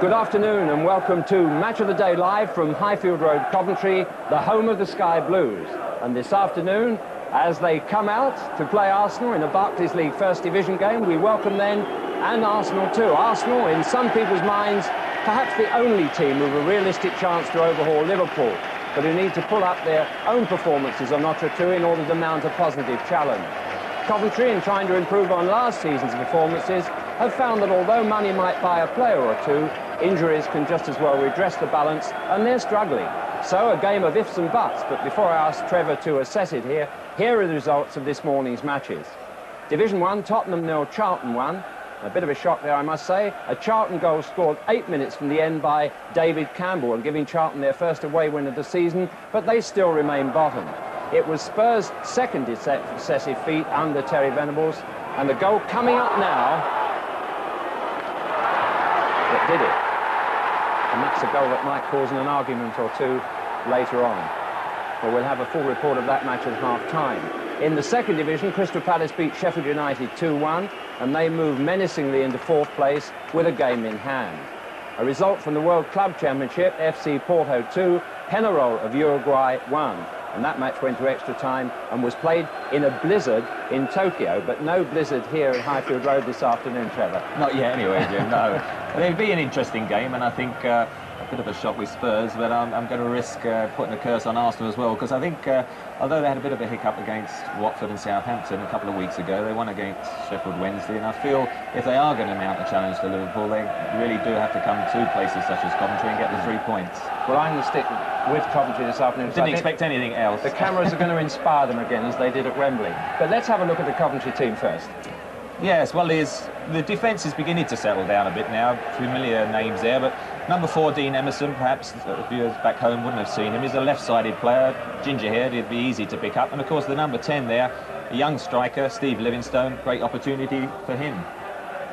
Good afternoon and welcome to Match of the Day live from Highfield Road, Coventry, the home of the Sky Blues. And this afternoon, as they come out to play Arsenal in a Barclays League First Division game, we welcome them and Arsenal too. Arsenal, in some people's minds, perhaps the only team with a realistic chance to overhaul Liverpool, but who need to pull up their own performances a notch or two in order to mount a positive challenge. Coventry, in trying to improve on last season's performances, have found that although money might buy a player or two, injuries can just as well redress the balance, and they're struggling. So a game of ifs and buts, but before I ask Trevor to assess it here are the results of this morning's matches. Division 1, Tottenham 0, Charlton 1. A bit of a shock there, I must say. A Charlton goal scored 8 minutes from the end by David Campbell, and giving Charlton their first away win of the season, but they still remain bottom. It was Spurs' second successive feat under Terry Venables, and the goal coming up now, it did it. And that's a goal that might cause an argument or two later on. Well, we'll have a full report of that match at half-time. In the second division, Crystal Palace beat Sheffield United 2-1, and they move menacingly into fourth place with a game in hand. A result from the World Club Championship, FC Porto 2, Penarol of Uruguay 1. And that match went to extra time and was played in a blizzard in Tokyo, but no blizzard here at Highfield Road this afternoon, Trevor. Not yet anyway, Jim, no. It'll be an interesting game, and I think a bit of a shock with Spurs, but I'm going to risk putting a curse on Arsenal as well, because I think although they had a bit of a hiccup against Watford and Southampton a couple of weeks ago, they won against Sheffield Wednesday, and I feel if they are going to mount a challenge to Liverpool, they really do have to come to places such as Coventry and get the 3 points. Well, I'm going to stick with Coventry this afternoon. Didn't expect anything else. The cameras are going to inspire them again, as they did at Wembley. But let's have a look at the Coventry team first. Yes, well, the defence is beginning to settle down a bit now. Familiar names there, but number 4, Dean Emerson, perhaps viewers back home wouldn't have seen him. He's a left-sided player, ginger-haired, he'd be easy to pick up. And, of course, the number 10 there, a young striker, Steve Livingstone, great opportunity for him.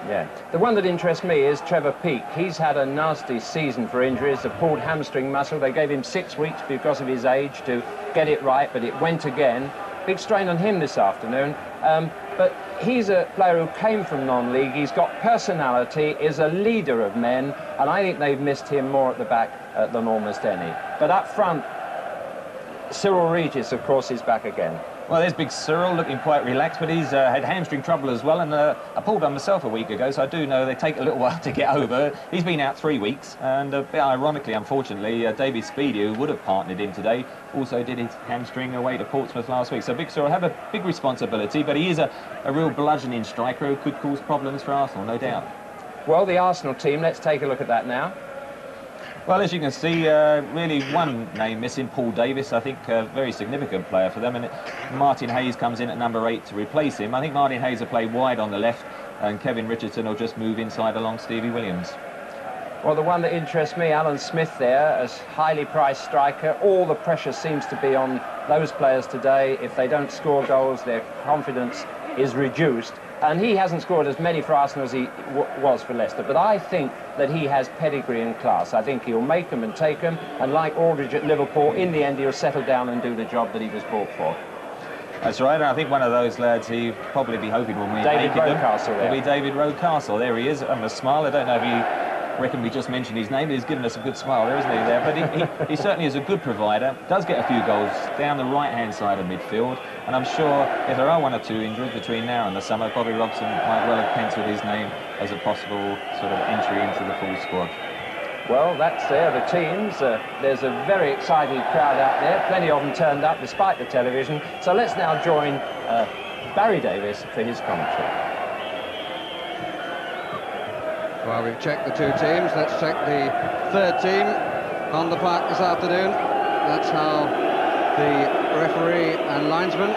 Yeah. The one that interests me is Trevor Peake. He's had a nasty season for injuries, a pulled hamstring muscle. They gave him 6 weeks because of his age to get it right, but it went again. Big strain on him this afternoon. But he's a player who came from non-league. He's got personality, is a leader of men, and I think they've missed him more at the back than almost any. But up front, Cyril Regis, of course, is back again. Well, there's big Cyril, looking quite relaxed, but he's had hamstring trouble as well, and I pulled on myself a week ago, so I do know they take a little while to get over. He's been out 3 weeks, and a bit ironically, unfortunately, David Speedy, who would have partnered him today, also did his hamstring away to Portsmouth last week. So big Cyril have a big responsibility, but he is a real bludgeoning striker who could cause problems for Arsenal, no doubt. Well, the Arsenal team, let's take a look at that now. Well, as you can see, really one name missing, Paul Davis, I think a very significant player for them, and Martin Hayes comes in at number 8 to replace him. I think Martin Hayes will play wide on the left, and Kevin Richardson will just move inside along Stevie Williams. Well, the one that interests me, Alan Smith there, as highly priced striker. All the pressure seems to be on those players today. If they don't score goals, their confidence is reduced. And he hasn't scored as many for Arsenal as he was for Leicester. But I think that he has pedigree and class. I think he'll make them and take them. And like Aldridge at Liverpool, in the end, he'll settle down and do the job that he was brought for. That's right. I think one of those lads he'd probably be hoping will be David Rocastle there. Will be David Rocastle. There he is on the smile. I don't know if you reckon we just mentioned his name. He's given us a good smile there, isn't he, there? But he certainly is a good provider. Does get a few goals down the right-hand side of midfield. And I'm sure if there are 1 or 2 injuries between now and the summer, Bobby Robson might well have penciled his name as a possible sort of entry into the full squad. Well, that's there, the teams. There's a very excited crowd out there. Plenty of them turned up despite the television. So let's now join Barry Davis for his commentary. Well, we've checked the 2 teams. Let's check the 3rd team on the park this afternoon. That's how the referee and linesman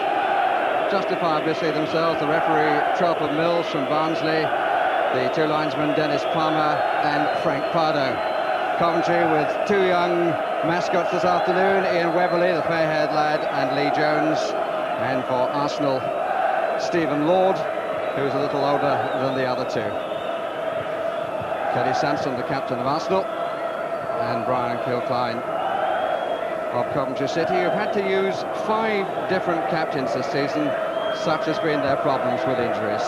justifiably see themselves. The referee, Trelford Mills from Barnsley. The 2 linesmen, Dennis Palmer and Frank Pardo. Coventry with 2 young mascots this afternoon, Ian Weberley, the fair-haired lad, and Lee Jones. And for Arsenal, Stephen Lord, who's a little older than the other 2. Kelly Sansom, the captain of Arsenal, and Brian Kilcline of Coventry City, who've had to use 5 different captains this season. Such has been their problems with injuries.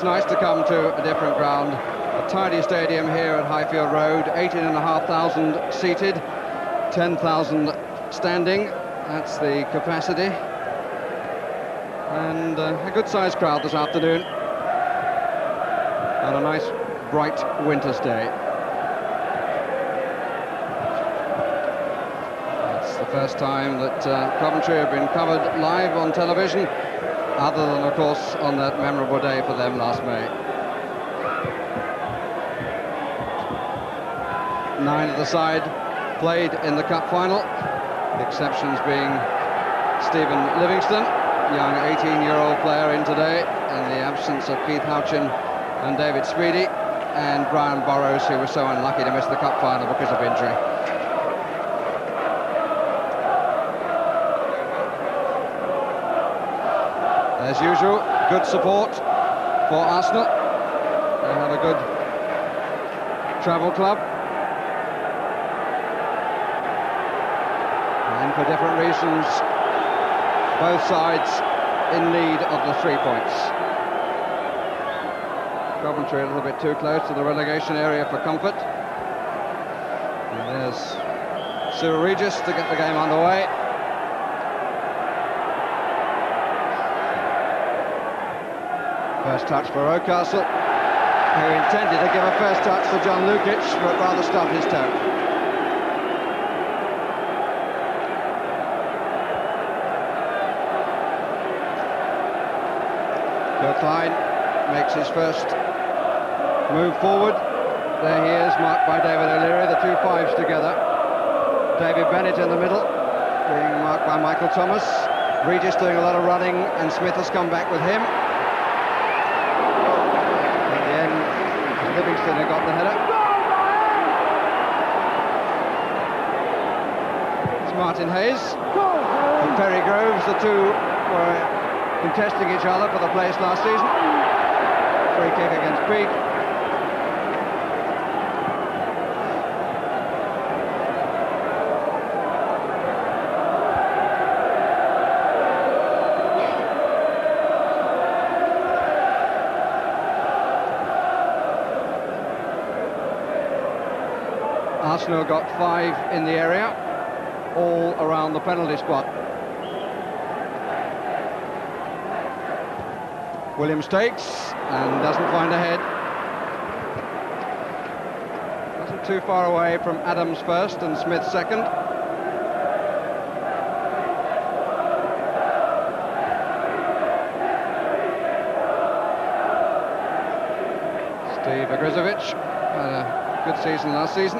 nice to come to a different ground. A tidy stadium here at Highfield Road, 18,500 seated, 10,000 standing. That's the capacity. And a good-sized crowd this afternoon on a nice, bright winter's day. It's the first time that Coventry have been covered live on television, other than, of course, on that memorable day for them last May. 9 of the side played in the cup final, the exceptions being Stephen Livingston, young 18-year-old player in today, in the absence of Keith Houchin and David Speedy, and Brian Burrows, who was so unlucky to miss the cup final because of injury. As usual, good support for Arsenal. They have a good travel club. And for different reasons, both sides in need of the 3 points. Coventry a little bit too close to the relegation area for comfort. And there's Cyril Regis to get the game underway. First touch for Rocastle, who intended to give a first touch to John Lukic, but rather stubbed his toe. Klein makes his first move forward. There he is, marked by David O'Leary, the 2 fives together. David Bennett in the middle, being marked by Michael Thomas. Regis doing a lot of running, and Smith has come back with him. In the end, Livingston had got the header. It's Martin Hayes and Perry Groves, the two were contesting each other for the place last season. Free kick against Peak. Arsenal got 5 in the area, all around the penalty spot. Williams takes and doesn't find a head. Wasn't too far away from Adams first and Smith second. Steve Agrizovic had a good season last season,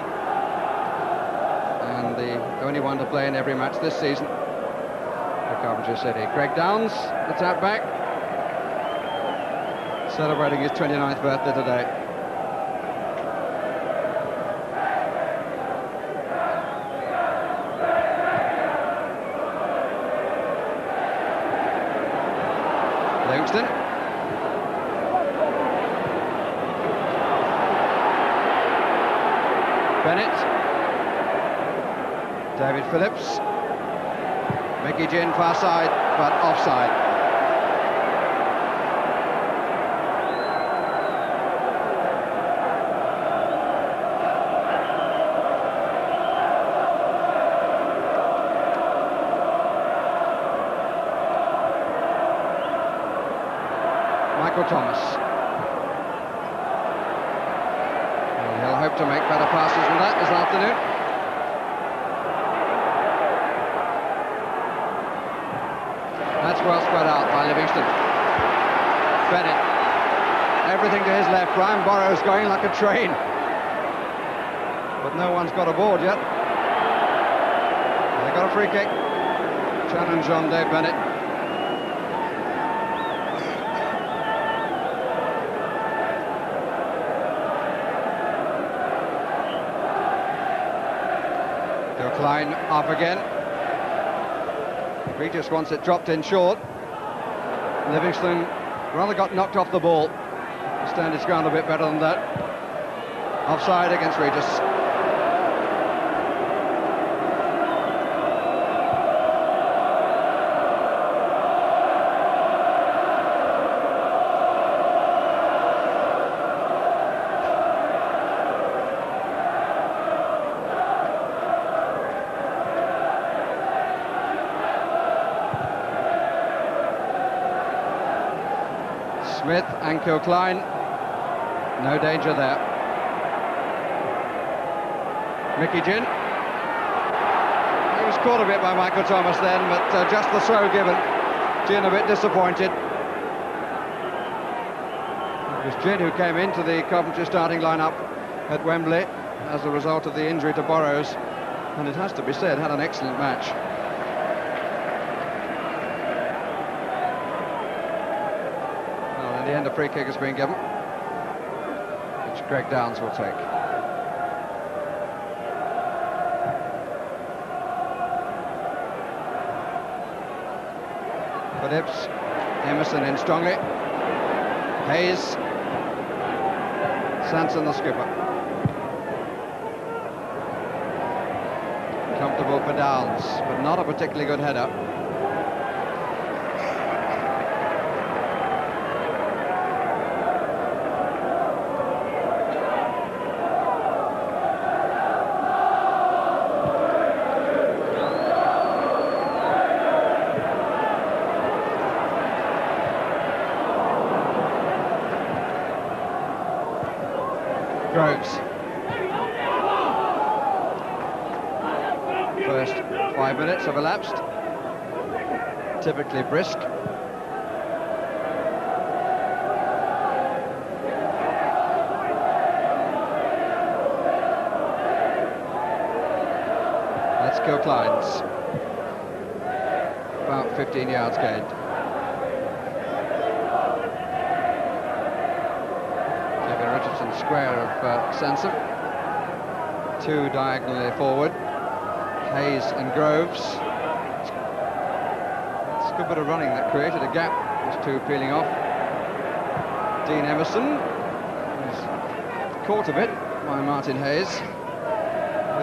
and the only one to play in every match this season for Coventry City. Greg Downs, the tap back, celebrating his 29th birthday today. Livingston. Bennett. David Phillips. Mickey Ginn far side, but offside. Thomas. Well, he'll hope to make better passes than that this afternoon. That's well spread out by Livingston. Bennett. Everything to his left. Brian Burrows going like a train. But no one's got aboard yet. They got a free kick. Challenge on Dave Bennett. Line up again. Regis wants it dropped in short. Livingston rather got knocked off the ball. Stand his ground a bit better than that. Offside against Regis. Smith and Kilcline. No danger there. Mickey Ginn. He was caught a bit by Michael Thomas then, but just the throw given. Ginn a bit disappointed. It was Ginn who came into the Coventry starting lineup at Wembley as a result of the injury to Burrows, and it has to be said, had an excellent match. Well, in the end, a free kick has been given, which Greg Downs will take. Phillips, Emerson in strongly. Hayes, Sanson the skipper. Comfortable for Downs, but not a particularly good header. Groves. First 5 minutes have elapsed. Typically brisk. That's Kilcline's. About 15 yards gained. Square of Sanson. Two diagonally forward. Hayes and Groves. It's a good bit of running that created a gap. Those two peeling off. Dean Emerson was caught a bit by Martin Hayes,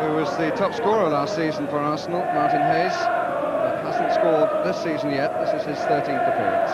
who was the top scorer last season for Arsenal. Martin Hayes, but hasn't scored this season yet. This is his 13th appearance.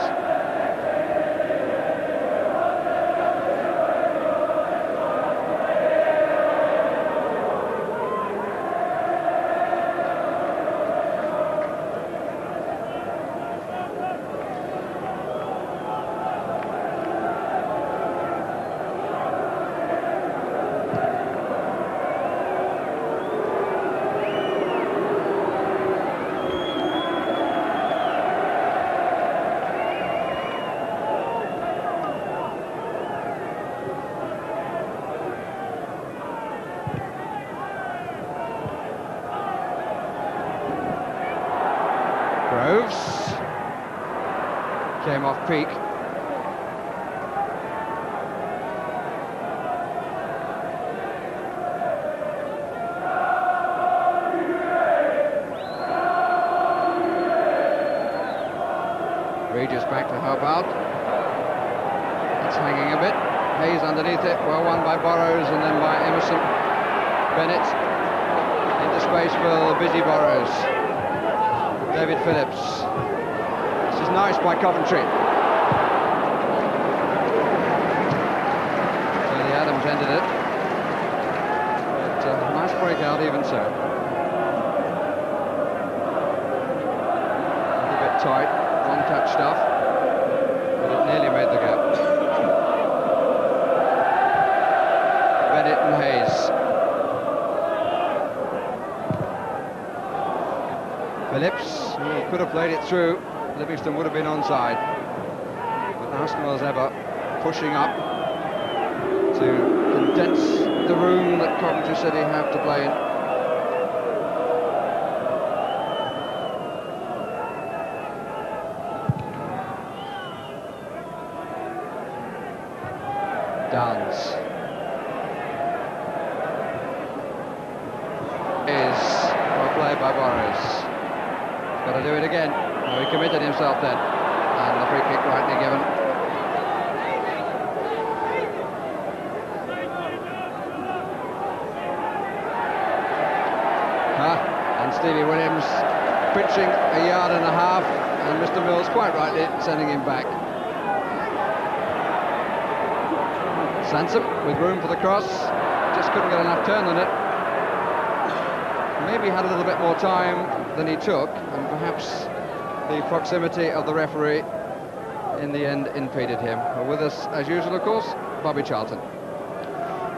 Groves came off peak. Regis back to help out. It's hanging a bit. Hayes underneath it, well won by Burrows and then by Emerson. Bennett into space for the busy Burrows. David Phillips. This is nice by Coventry. Tony Adams ended it. But nice breakout even so. A bit tight, one-touch stuff, but it nearly made the gap. Bennett and Hayes. Phillips, who could have played it through. Livingston would have been onside. But Arsenal, as ever, pushing up to condense the room that Coventry City have to play in. Downs is well played by Burrows. Got to do it again. Oh, he committed himself then, and the free kick rightly given. And Stevie Williams pitching a yard and a half, and Mr. Mills quite rightly sending him back. Sansom with room for the cross, just couldn't get enough turn on it. Maybe had a little bit more time than he took, and perhaps the proximity of the referee in the end impeded him. With us, as usual, of course, Bobby Charlton.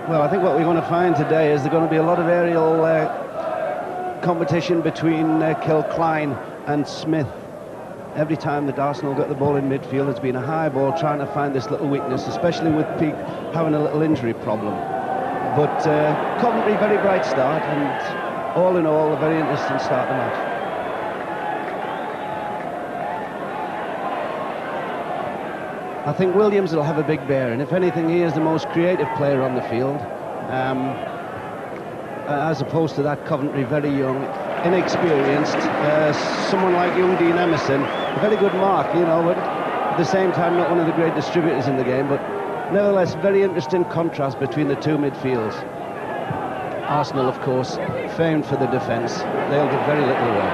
Well, I think what we're going to find today is there's going to be a lot of aerial competition between Kilcline and Smith. Every time that Arsenal got the ball in midfield, it's been a high ball trying to find this little weakness, especially with Peake having a little injury problem. But Coventry, very bright start, and all in all, a very interesting start to the match. I think Williams will have a big bearing. If anything, he is the most creative player on the field, as opposed to that Coventry, very young, inexperienced. Someone like young Dean Emerson, a very good mark, you know, but at the same time not one of the great distributors in the game, but nevertheless very interesting contrast between the two midfields. Arsenal, of course, famed for the defence. They'll give very little away.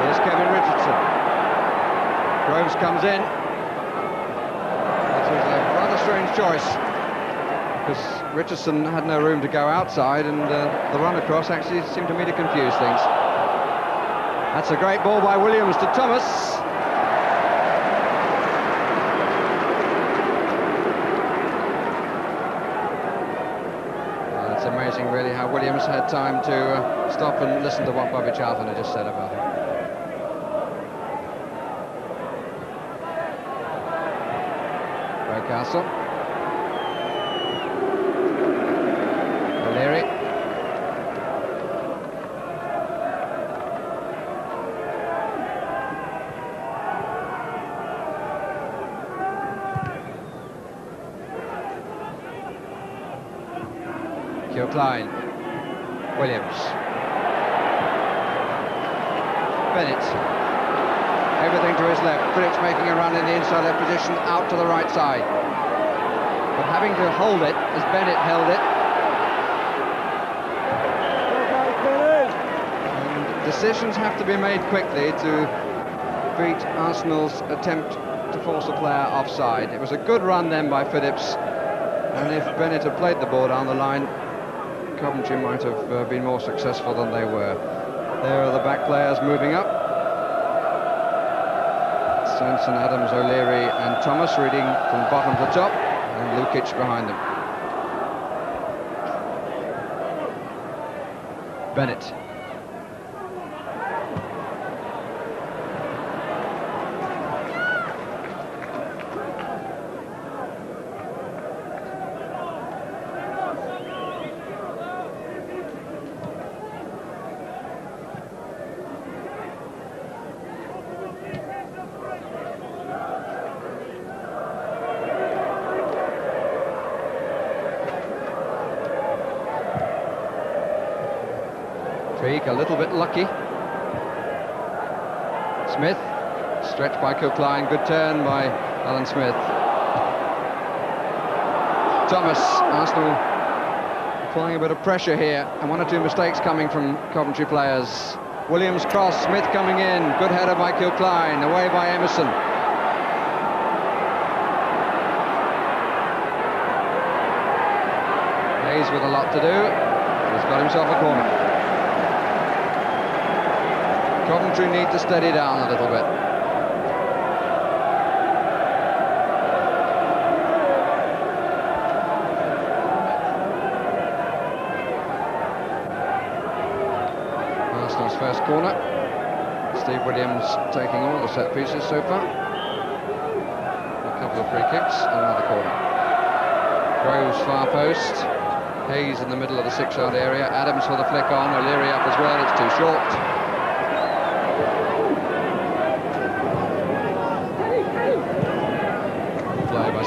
Here's Kevin Richardson. Groves comes in. That was a rather strange choice, because Richardson had no room to go outside, and the run across actually seemed to me to confuse things. That's a great ball by Williams to Thomas. It's amazing, really, how Williams had time to stop and listen to what Bobby Charlton had just said about him. Castle. O'Leary. Kilcline. Williams. Bennett. Everything to his left. Phillips making a run in the inside left position, out to the right side. But having to hold it, as Bennett held it. And decisions have to be made quickly to beat Arsenal's attempt to force a player offside. It was a good run then by Phillips, and if Bennett had played the ball down the line, Coventry might have been more successful than they were. There are the back players moving up. Sanson, Adams, O'Leary and Thomas reading from bottom to top, and Lukic behind them. Bennett. A little bit lucky. Smith, stretched by Kilcline, good turn by Alan Smith. Thomas, Arsenal applying a bit of pressure here, and one or two mistakes coming from Coventry players. Williams cross, Smith coming in, good header by Kilcline, away by Emerson. Hayes with a lot to do, he's got himself a corner. Coventry need to steady down a little bit. Arsenal's first corner. Steve Williams taking all the set pieces so far. A couple of free kicks and another corner. Groves far post. Hayes in the middle of the 6-yard area. Adams for the flick on. O'Leary up as well. It's too short.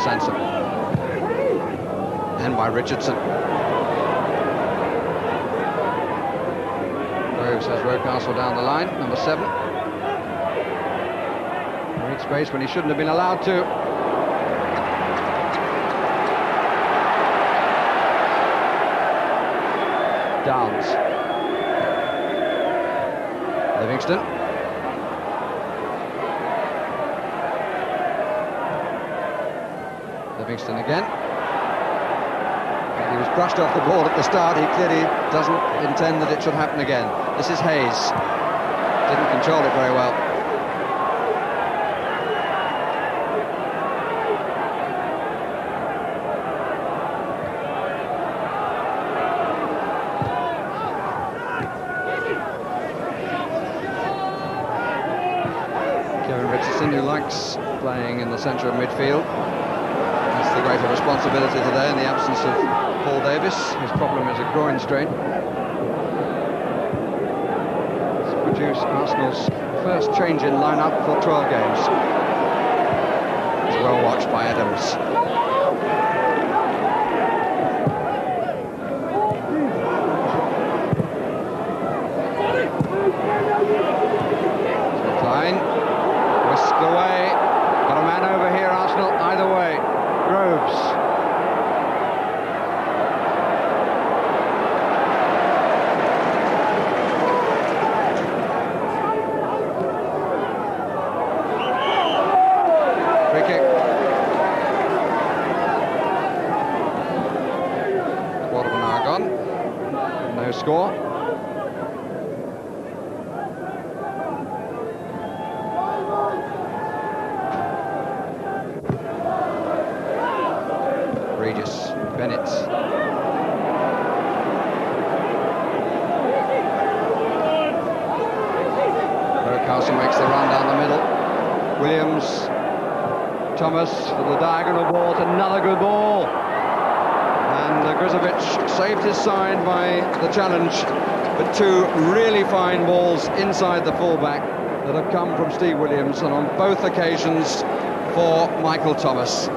Sanson and by Richardson. Groves has Rocastle down the line, number 7. Great space when he shouldn't have been allowed to. Downs. Livingston. Livingston again. He was brushed off the ball at the start. He clearly doesn't intend that it should happen again. This is Hayes. Didn't control it very well. playing in the centre of midfield. That's the greater responsibility today in the absence of Paul Davis. His problem is a groin strain. It's produced Arsenal's first change in line-up for 12 games. It's well watched by Adams. Whisked away. Got a man over here, Arsenal, either way. Groves. Free kick. Quarter of an hour gone. No score. Bennett. Rocastle makes the run down the middle. Williams, Thomas for the diagonal ball. It's another good ball. And Grizovic saved his side by the challenge. But two really fine balls inside the fullback that have come from Steve Williams, and on both occasions for Michael Thomas.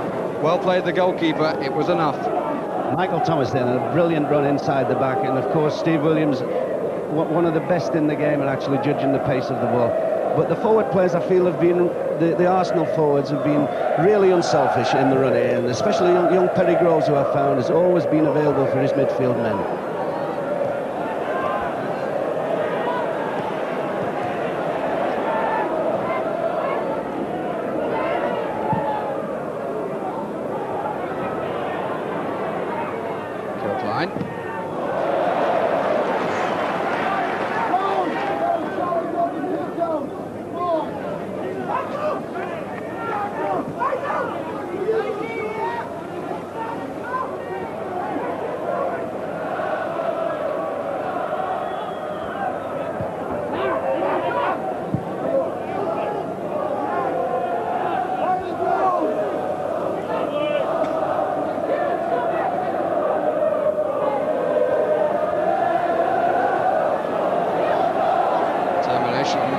Well played the goalkeeper, it was enough. Michael Thomas then, a brilliant run inside the back, and of course Steve Williams, one of the best in the game at actually judging the pace of the ball. But the forward players, I feel, have been, the Arsenal forwards have been really unselfish in the run in, and especially young Perry Groves, who I've found has always been available for his midfield men.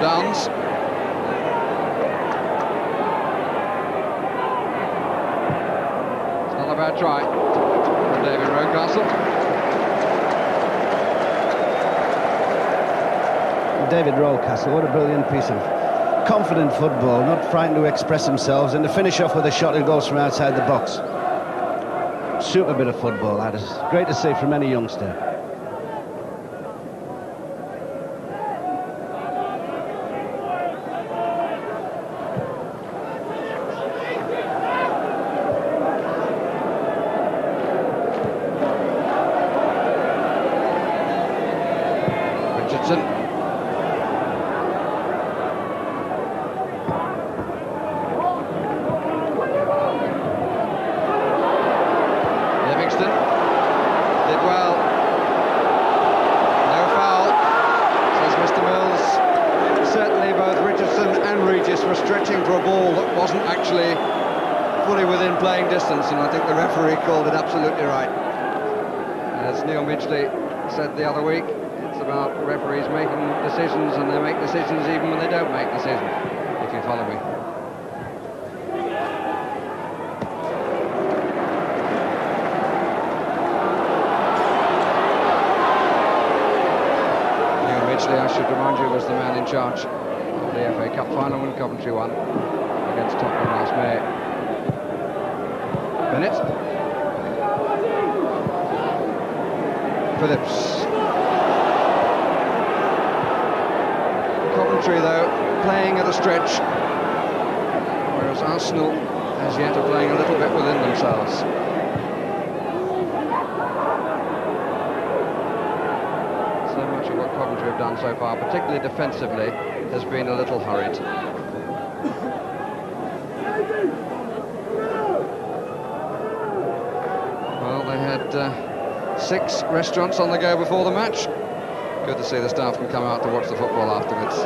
Downs. It's not a bad try from David Rocastle. David Rocastle, what a brilliant piece of confident football, not frightened to express themselves, and to finish off with a shot that goes from outside the box. Super bit of football, that is great to see from any youngster. And I think the referee called it absolutely right. As Neil Midgley said the other week, it's about referees making decisions, and they make decisions even when they don't make decisions, if you follow me. Neil Midgley, I should remind you, was the man in charge of the FA Cup final when Coventry won against Tottenham last May. Bennett. Phillips. Coventry, though, playing at a stretch, whereas Arsenal, as yet, are playing a little bit within themselves. So much of what Coventry have done so far, particularly defensively, has been a little hurried. They had 6 restaurants on the go before the match. Good to see the staff can come out to watch the football afterwards.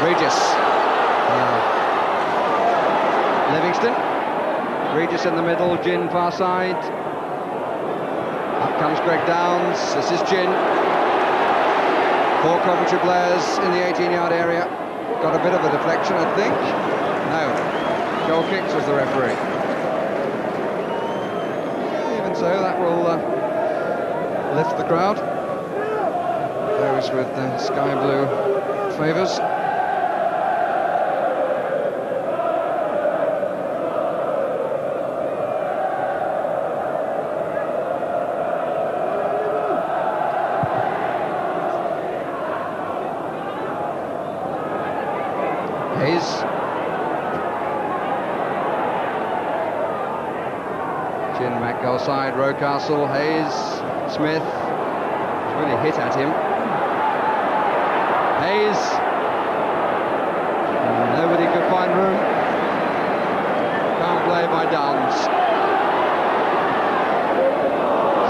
Regis Livingston. Regis in the middle, Gin far side. Up comes Greg Downs, this is Gin. 4 Coventry players in the 18-yard area. Got a bit of a deflection, I think. No, goal kicks was the referee. Even so, that will lift the crowd. Those with the sky blue favours. Hayes. Gin back goal side, Rocastle, Hayes, Smith. He's really hit at him. Hayes. Nobody could find room. Can't play by Downs.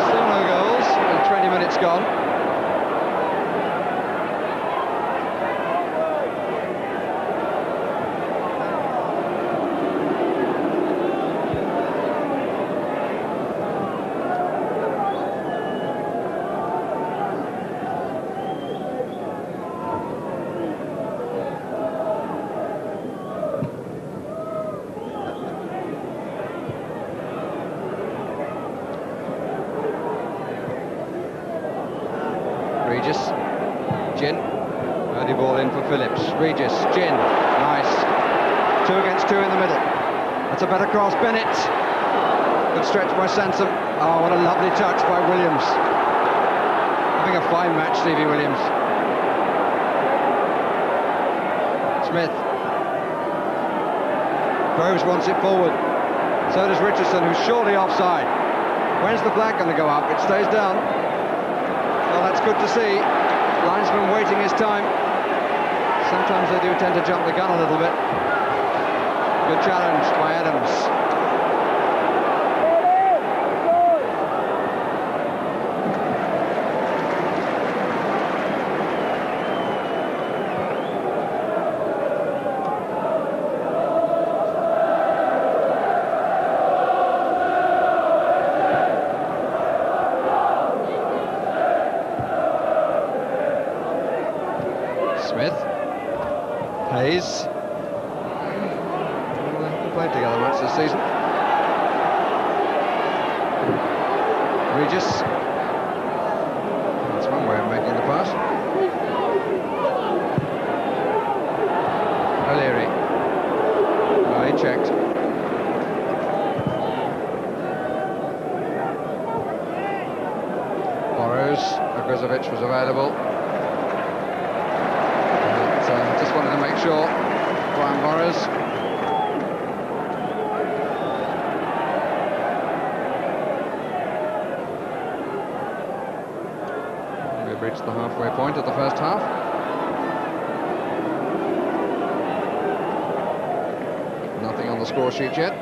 Still no goals, and 20 minutes gone. Regis, Gin, early ball in for Phillips. Regis, Gin, nice. 2 against 2 in the middle. That's a better cross, Bennett. Good stretch by Sansom. Oh, what a lovely touch by Williams. Having a fine match, Stevie Williams. Smith. Groves wants it forward. So does Richardson, who's surely offside. When's the flag going to go up? It stays down. Well, that's good to see. Linesman waiting his time. Sometimes they do tend to jump the gun a little bit. Good challenge by Adams. Smith, Hayes. They've played together much this season. Regis. That's one way of making the pass. O'Leary. Oh, he checked. Burrows. Agrizovic was available. Just wanted to make sure. Brian Burrows. We've reached the halfway point of the first half. Nothing on the score sheet yet.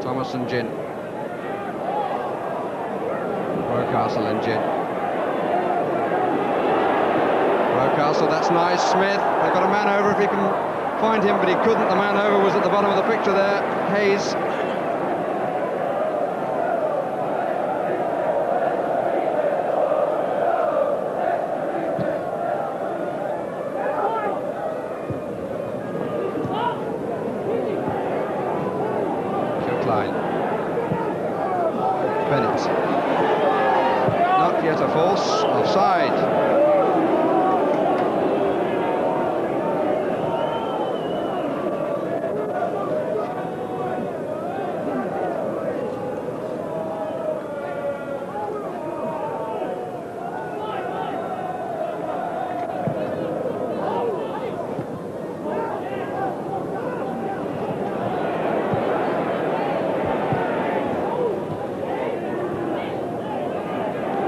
Thomas and Gin. Rocastle and Gin. Rocastle, that's nice. Smith, they've got a man over if he can find him, but he couldn't. The man over was at the bottom of the picture there. Hayes. Bennett. Not yet a force. Offside.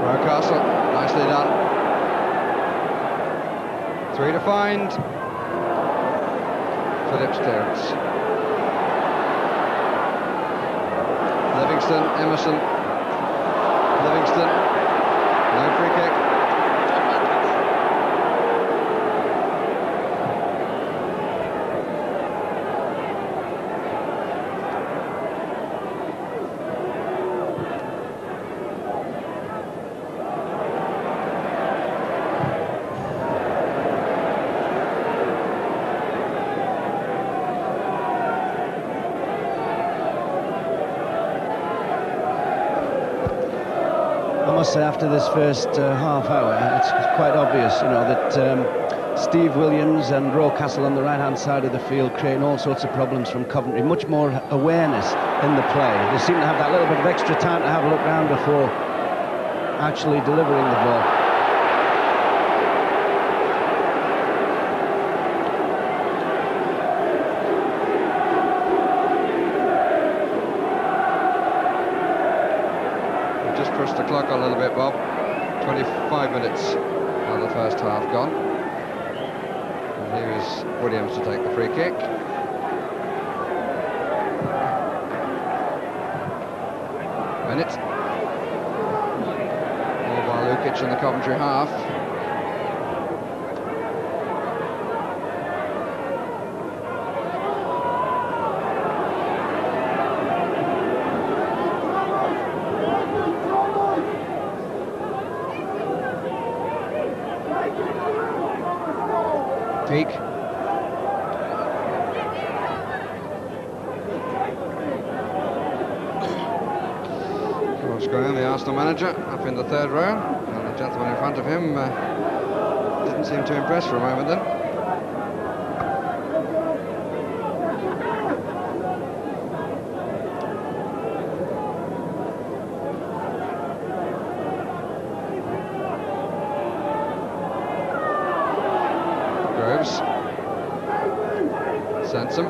Rocastle, nicely done. 3 to find. Phillips Terrace. Livingston, Emerson. Livingston, no free kick. After this first half hour, it's quite obvious, you know, that Steve Williams and Rocastle on the right-hand side of the field creating all sorts of problems from Coventry. Much more awareness in the play. They seem to have that little bit of extra time to have a look round before actually delivering the ball. The clock a little bit, Bob. 25 minutes of the first half gone. And here is Williams to take the free kick. Bennett. All by Lukic in the Coventry half. Peak. George Graham, the Arsenal manager, up in the third row, and the gentleman in front of him didn't seem to impress for a moment then. Sansom. A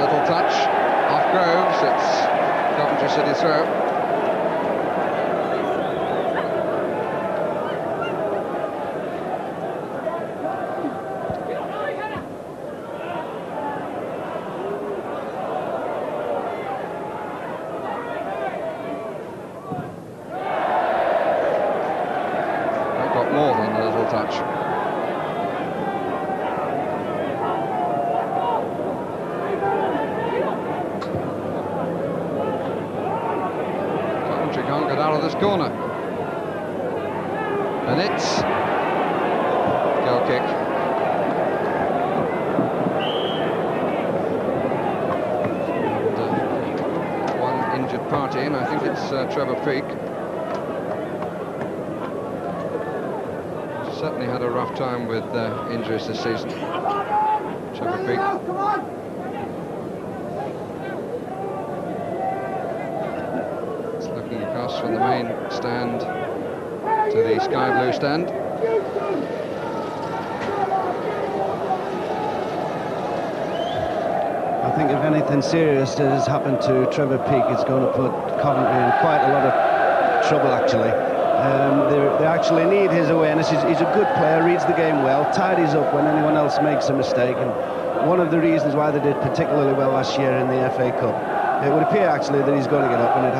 little touch off Groves, it's Coventry City throw. More than a little touch. Coventry can't get out of this corner. And it's goal kick. And, one injured party, and I think it's Trevor Peake. Certainly had a rough time with injuries this season. Trevor Peake. It's looking across from the main stand to the sky blue stand. I think if anything serious has happened to Trevor Peake, it's going to put Coventry in quite a lot of trouble, actually. They actually need his awareness. He's a good player, reads the game well, tidies up when anyone else makes a mistake, and one of the reasons why they did particularly well last year in the FA Cup. It would appear actually that he's going to get up, and it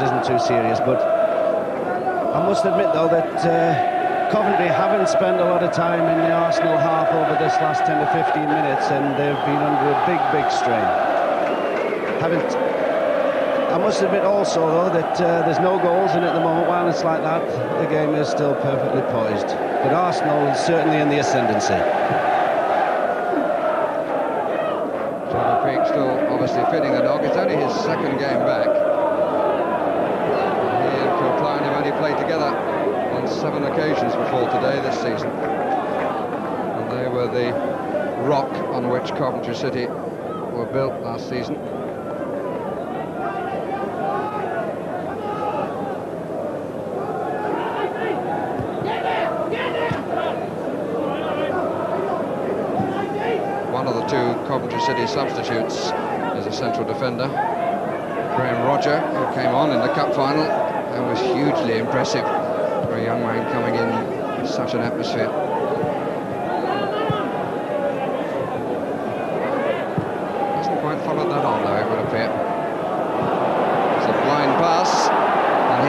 isn't too serious. But I must admit though that Coventry haven't spent a lot of time in the Arsenal half over this last 10 to 15 minutes, and they've been under a big strain. I must admit also, though, that there's no goals in at the moment. While it's like that, the game is still perfectly poised. But Arsenal is certainly in the ascendancy. Trevor Peake still obviously fitting the dog. It's only his second game back. He and Phil Klein have only played together on 7 occasions before today this season. And they were the rock on which Coventry City were built last season. One of the two Coventry City substitutes is a central defender, Graham Rodger, who came on in the cup final and was hugely impressive for a young man coming in such an atmosphere.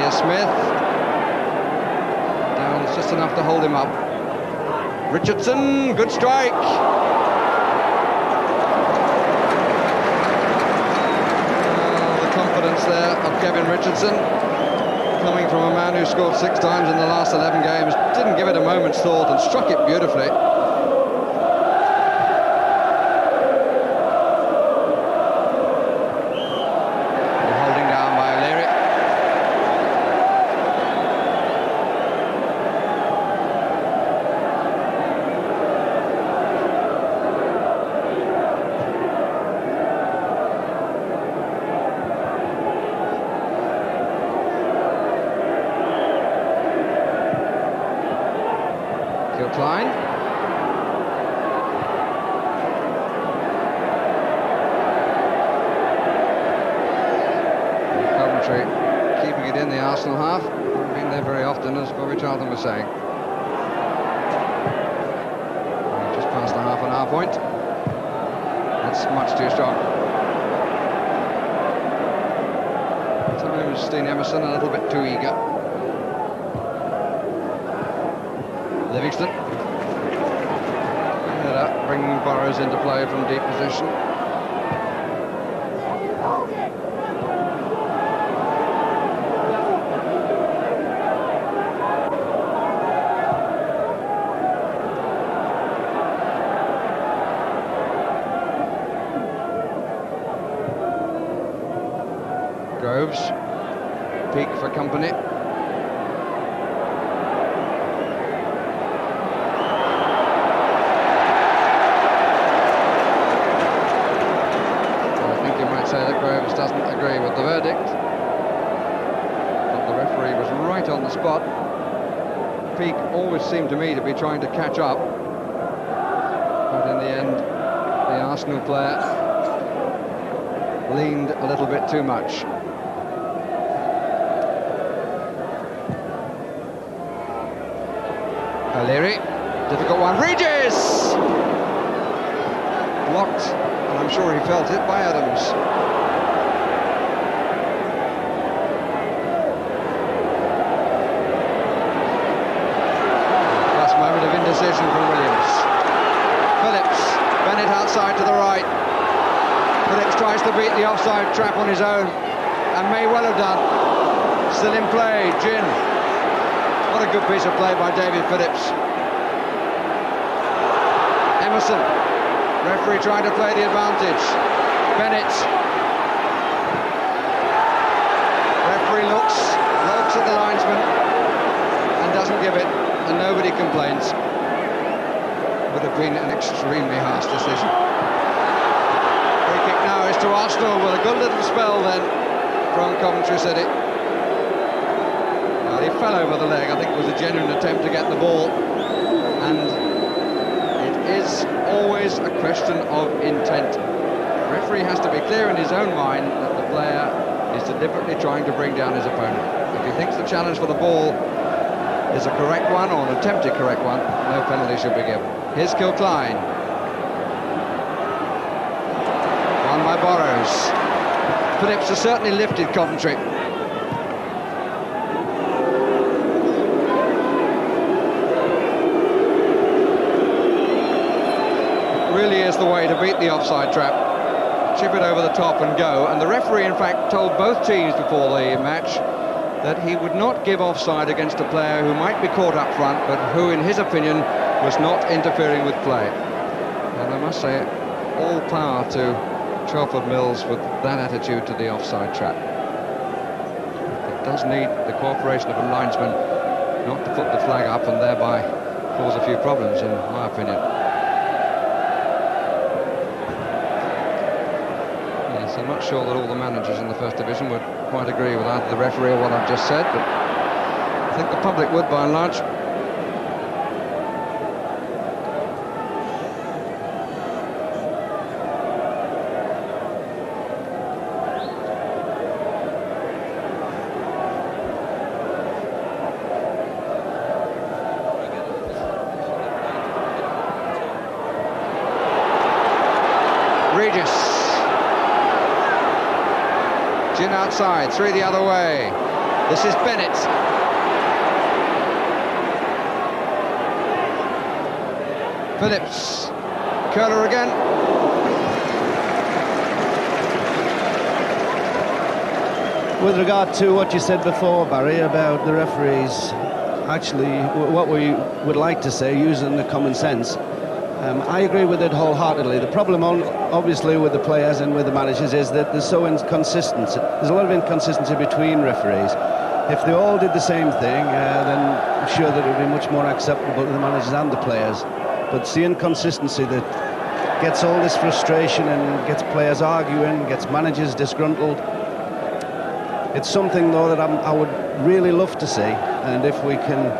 Here's Smith. Down just enough to hold him up. Richardson, good strike. The confidence there of Kevin Richardson, coming from a man who scored 6 times in the last 11 games, didn't give it a moment's thought and struck it beautifully. Klein. Coventry keeping it in the Arsenal half. Haven't been there very often, as Bobby Charlton was saying. Just past the half-an-hour point. That's much too strong. Sometimes Steen Emerson a little bit too eager. Livingston. Ended up bringing Burrows into play from deep position. Groves. Peak for company. Doesn't agree with the verdict, but the referee was right on the spot. Peak always seemed to me to be trying to catch up, but in the end the Arsenal player leaned a little bit too much. O'Leary, difficult one, Regis! Blocked, and I'm sure he felt it, by Adams. Decision from Williams. Phillips, Bennett outside to the right. Phillips tries to beat the offside trap on his own, and may well have done. Still in play, Gin. What a good piece of play by David Phillips. Emerson, referee trying to play the advantage. Bennett. Referee looks at the linesman and doesn't give it, and nobody complains. Would have been an extremely harsh decision. Free kick now is to Arsenal with a good little spell then from Coventry City. Well, he fell over the leg. I think it was a genuine attempt to get the ball, and it is always a question of intent. The referee has to be clear in his own mind that the player is deliberately trying to bring down his opponent. If he thinks the challenge for the ball is a correct one, or an attempted correct one, no penalty should be given. Here's Kilcline. Won by Burrows. Phillips has certainly lifted Coventry. It really is the way to beat the offside trap. Chip it over the top and go. And the referee, in fact, told both teams before the match that he would not give offside against a player who might be caught up front, but who, in his opinion, was not interfering with play. And I must say, all power to Chelford Mills with that attitude to the offside trap. It does need the cooperation of a linesman not to put the flag up and thereby cause a few problems, in my opinion. Yes, I'm not sure that all the managers in the First Division would quite agree with either the referee or what I've just said, but I think the public would by and large. Regis. Gin outside, 3 the other way. This is Bennett. Phillips. Curler again. With regard to what you said before, Barry, about the referees, actually, what we would like to say, using the common sense, I agree with it wholeheartedly. The problem, obviously, with the players and with the managers is that there's so inconsistent. There's a lot of inconsistency between referees. If they all did the same thing, then I'm sure that it would be much more acceptable to the managers and the players. But it's the inconsistency that gets all this frustration and gets players arguing, gets managers disgruntled. It's something, though, that I would really love to see, and if we can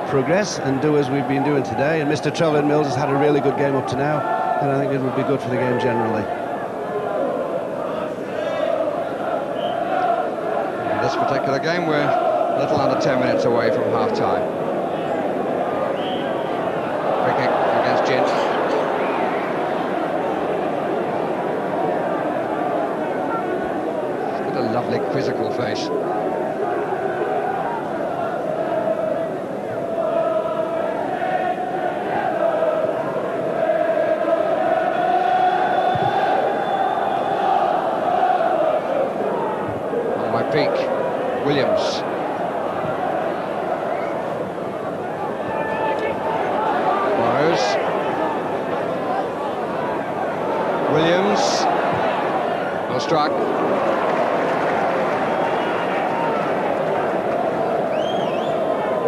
progress and do as we've been doing today, and Mr. Trevor Mills has had a really good game up to now, then I think it would be good for the game generally. In this particular game, we're a little under 10 minutes away from half-time. Free kick against Gint. He's got a lovely quizzical face. Peak, Williams. Burrows. Williams. Well struck.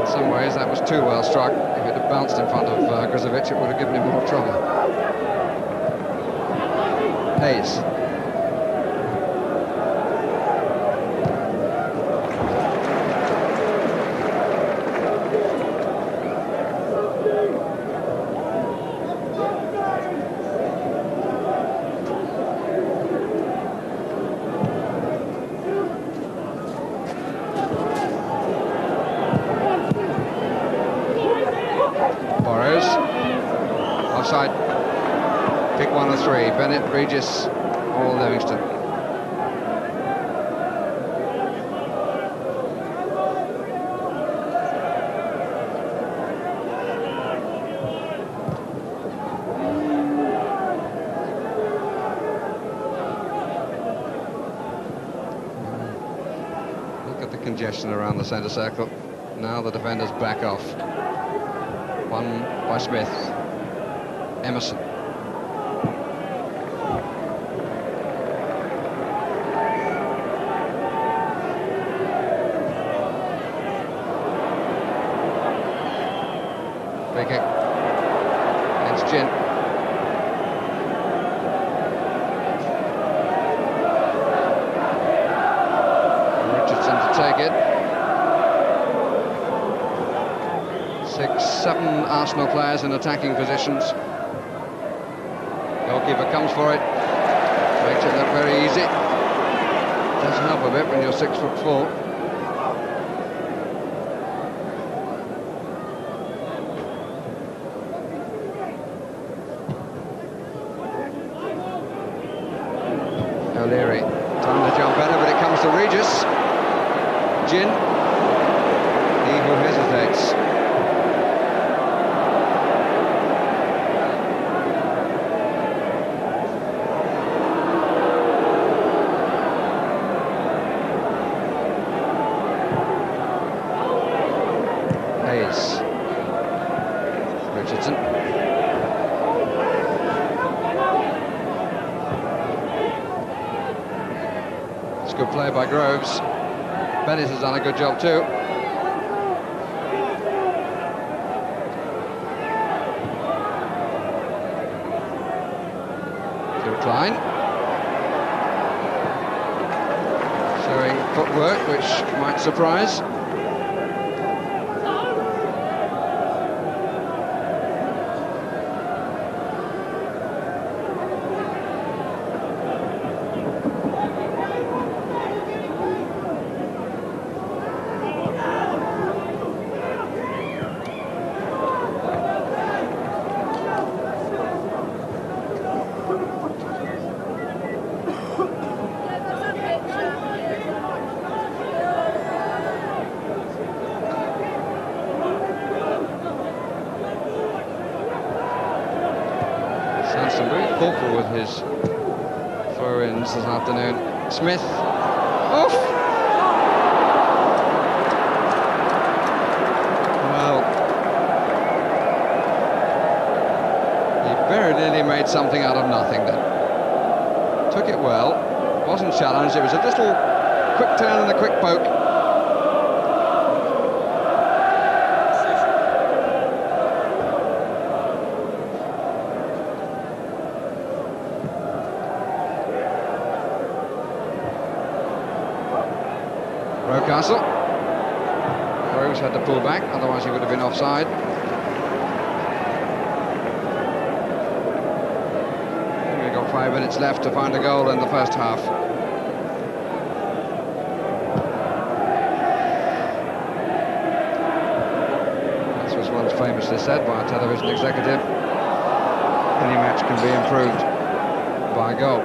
In some ways that was too well struck. If it had bounced in front of Grizovic, it would have given him more trouble. Hayes. Offside. Pick one of three. Bennett, Regis, or Livingston. Look at the congestion around the centre circle. Now the defenders back off. One by Smith. Emerson. Free kick against Gint. Richardson to take it. 6-7 Arsenal players in attacking positions. Goalkeeper comes for it, makes it look very easy. Does help a bit when you're 6'4". O'Leary trying to jump better, but it comes to Regis. Gin, he who hesitates. Richardson. It's good play by Groves. Bennett has done a good job too. To Klein. Showing footwork which might surprise. thoughtful with his throw-ins this afternoon. Smith. Oof! Well, he very nearly made something out of nothing then. Took it well, wasn't challenged, it was a little quick turn and a quick poke. Rocastle. Rose had to pull back, otherwise he would have been offside. We've got 5 minutes left to find a goal in the first half. This was once famously said by a television executive: any match can be improved by a goal.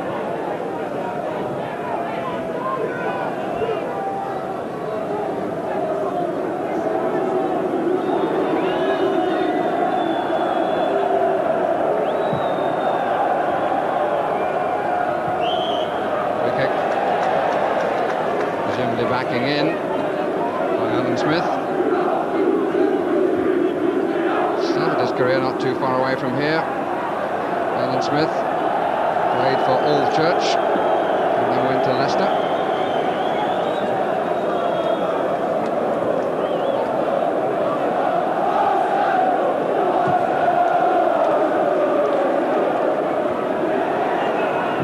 Backing in by Alan Smith. Started his career not too far away from here. Alan Smith played for Aldchurch and then went to Leicester.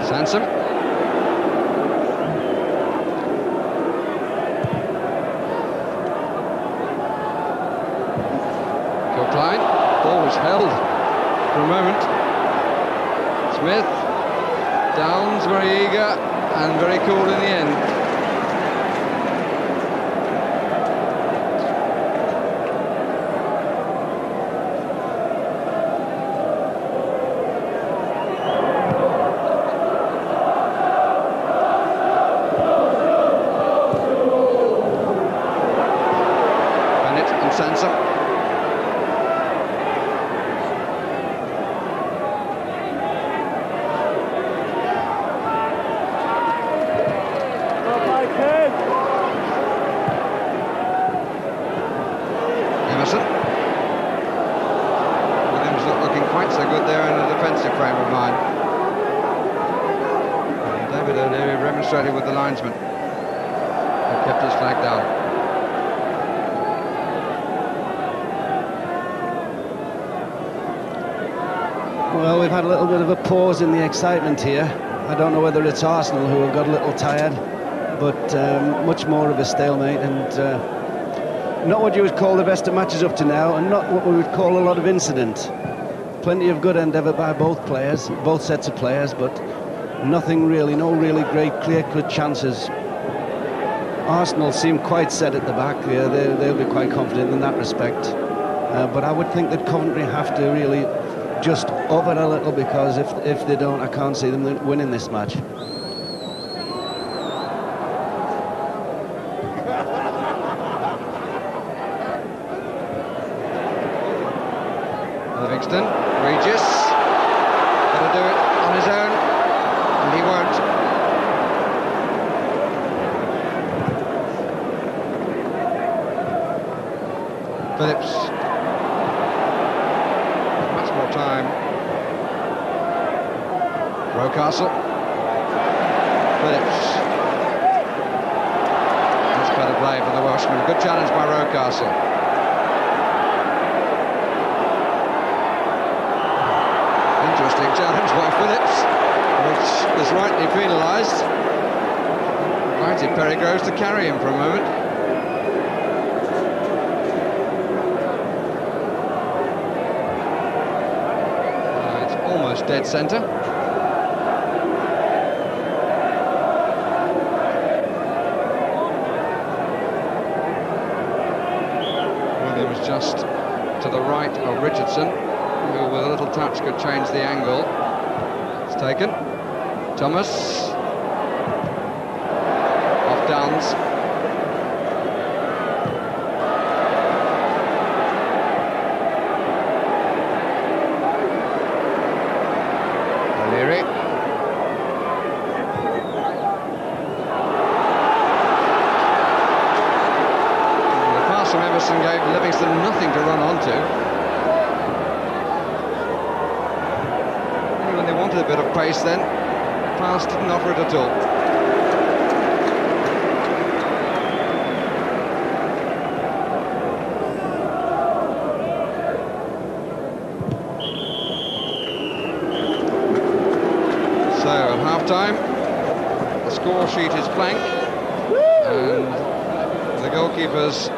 Sansom. Klein, ball was held for a moment. Smith, Downs very eager and very cool in the end. Bennett and Sansom. Williams not looking quite so good there in a defensive frame of mind. And David O'Leary remonstrated with the linesman, who kept his flag down. Well, we've had a little bit of a pause in the excitement here. I don't know whether it's Arsenal who have got a little tired, but much more of a stalemate, and not what you would call the best of matches up to now, and not what we would call a lot of incident. Plenty of good endeavour by both players, both sets of players, but nothing really, no really great clear-cut chances. Arsenal seem quite set at the back. Yeah, they'll be quite confident in that respect. But I would think that Coventry have to really just up it a little, because if they don't, I can't see them winning this match. Livingston, Regis, got to do it on his own, and he won't. Phillips, much more time. Rocastle, Phillips. That's better play for the Welshman. Good challenge by Rocastle. Interesting challenge by Phillips, which was rightly penalised. Invited Perry Groves to carry him for a moment. It's almost dead centre. Williams just to the right of Richardson, who with a little touch could change the angle. It's taken. Thomas. Off Downs. O'Leary. from Emerson gave Livingston nothing to run onto. Only when they wanted a bit of pace then, pass didn't offer it at all. So, at half-time, the score sheet is blank, and the goalkeepers,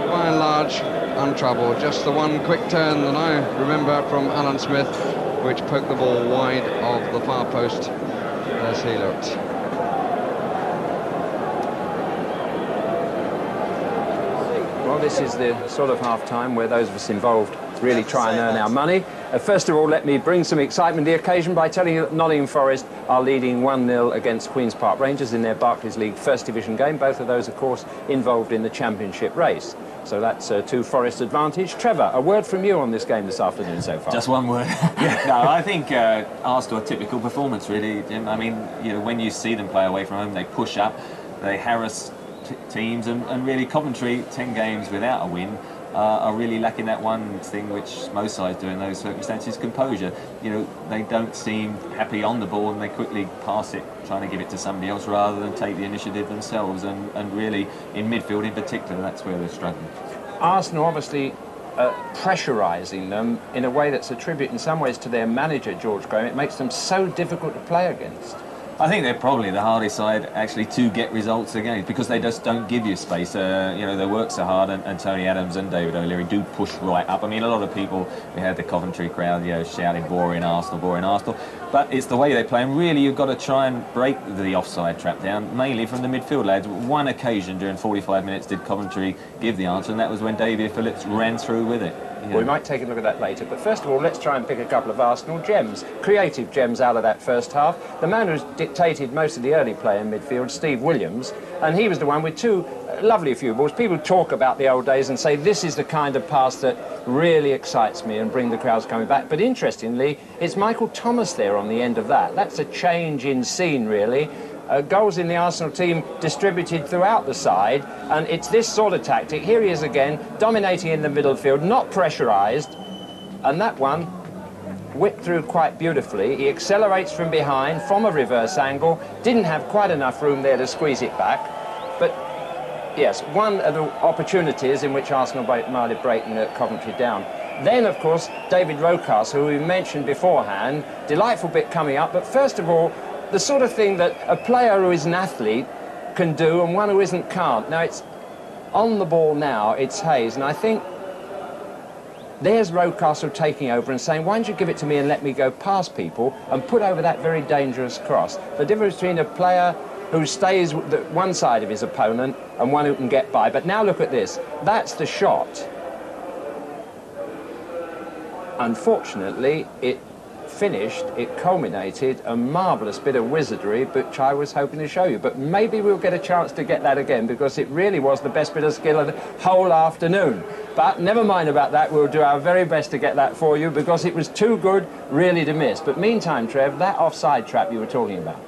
by and large, untroubled. Just the one quick turn that I remember from Alan Smith, which poked the ball wide of the far post as he looked. Well, this is the sort of half-time where those of us involved really try and earn our money. First of all, let me bring some excitement to the occasion by telling you that Nottingham Forest are leading 1-0 against Queen's Park Rangers in their Barclays League First Division game. Both of those, of course, involved in the championship race. So that's to Forest advantage. Trevor, a word from you on this game this afternoon so far? Just one word. No, I think Arsenal, a typical performance, really, Jim. I mean, you know, when you see them play away from home, they push up, they harass teams, and really Coventry, 10 games without a win, are really lacking that one thing which most sides do in those circumstances, composure. You know, they don't seem happy on the ball and they quickly pass it, trying to give it to somebody else rather than take the initiative themselves, and really in midfield in particular, that's where they're struggling. Arsenal obviously pressurising them in a way that's a tribute in some ways to their manager, George Graham. It makes them so difficult to play against. I think they're probably the hardest side actually to get results against, because they just don't give you space. You know, they work so hard, and Tony Adams and David O'Leary do push right up. I mean, a lot of people, we had the Coventry crowd, you know, shouting boring Arsenal, but it's the way they play, and really you've got to try and break the offside trap down, mainly from the midfield lads. One occasion during 45 minutes did Coventry give the answer, and that was when David Phillips ran through with it. Yeah. Well, we might take a look at that later, but first of all, let's try and pick a couple of Arsenal gems, creative gems out of that first half. The man who's dictated most of the early play in midfield, Steve Williams, and he was the one with two lovely few balls. People talk about the old days and say this is the kind of pass that really excites me and bring the crowds coming back. But interestingly, it's Michael Thomas there on the end of that. That's a change in scene, really. Goals in the Arsenal team distributed throughout the side, and it's this sort of tactic. Here he is again, dominating in the middle field, not pressurised, and that one whipped through quite beautifully. He accelerates from behind, from a reverse angle, didn't have quite enough room there to squeeze it back, but yes, one of the opportunities in which Arsenal might have broken Coventry down. Then, of course, David Rocastle, who we mentioned beforehand, delightful bit coming up, but first of all, the sort of thing that a player who is an athlete can do and one who isn't can't. Now, it's on the ball now, it's Hayes, and I think there's Rocastle taking over and saying, why don't you give it to me and let me go past people and put over that very dangerous cross. The difference between a player who stays with one side of his opponent and one who can get by. But now look at this. That's the shot. Unfortunately, it finished, it culminated, a marvellous bit of wizardry which I was hoping to show you, but maybe we'll get a chance to get that again, because it really was the best bit of skill of the whole afternoon. But never mind about that, we'll do our very best to get that for you, because it was too good really to miss. But meantime, Trev, that offside trap you were talking about.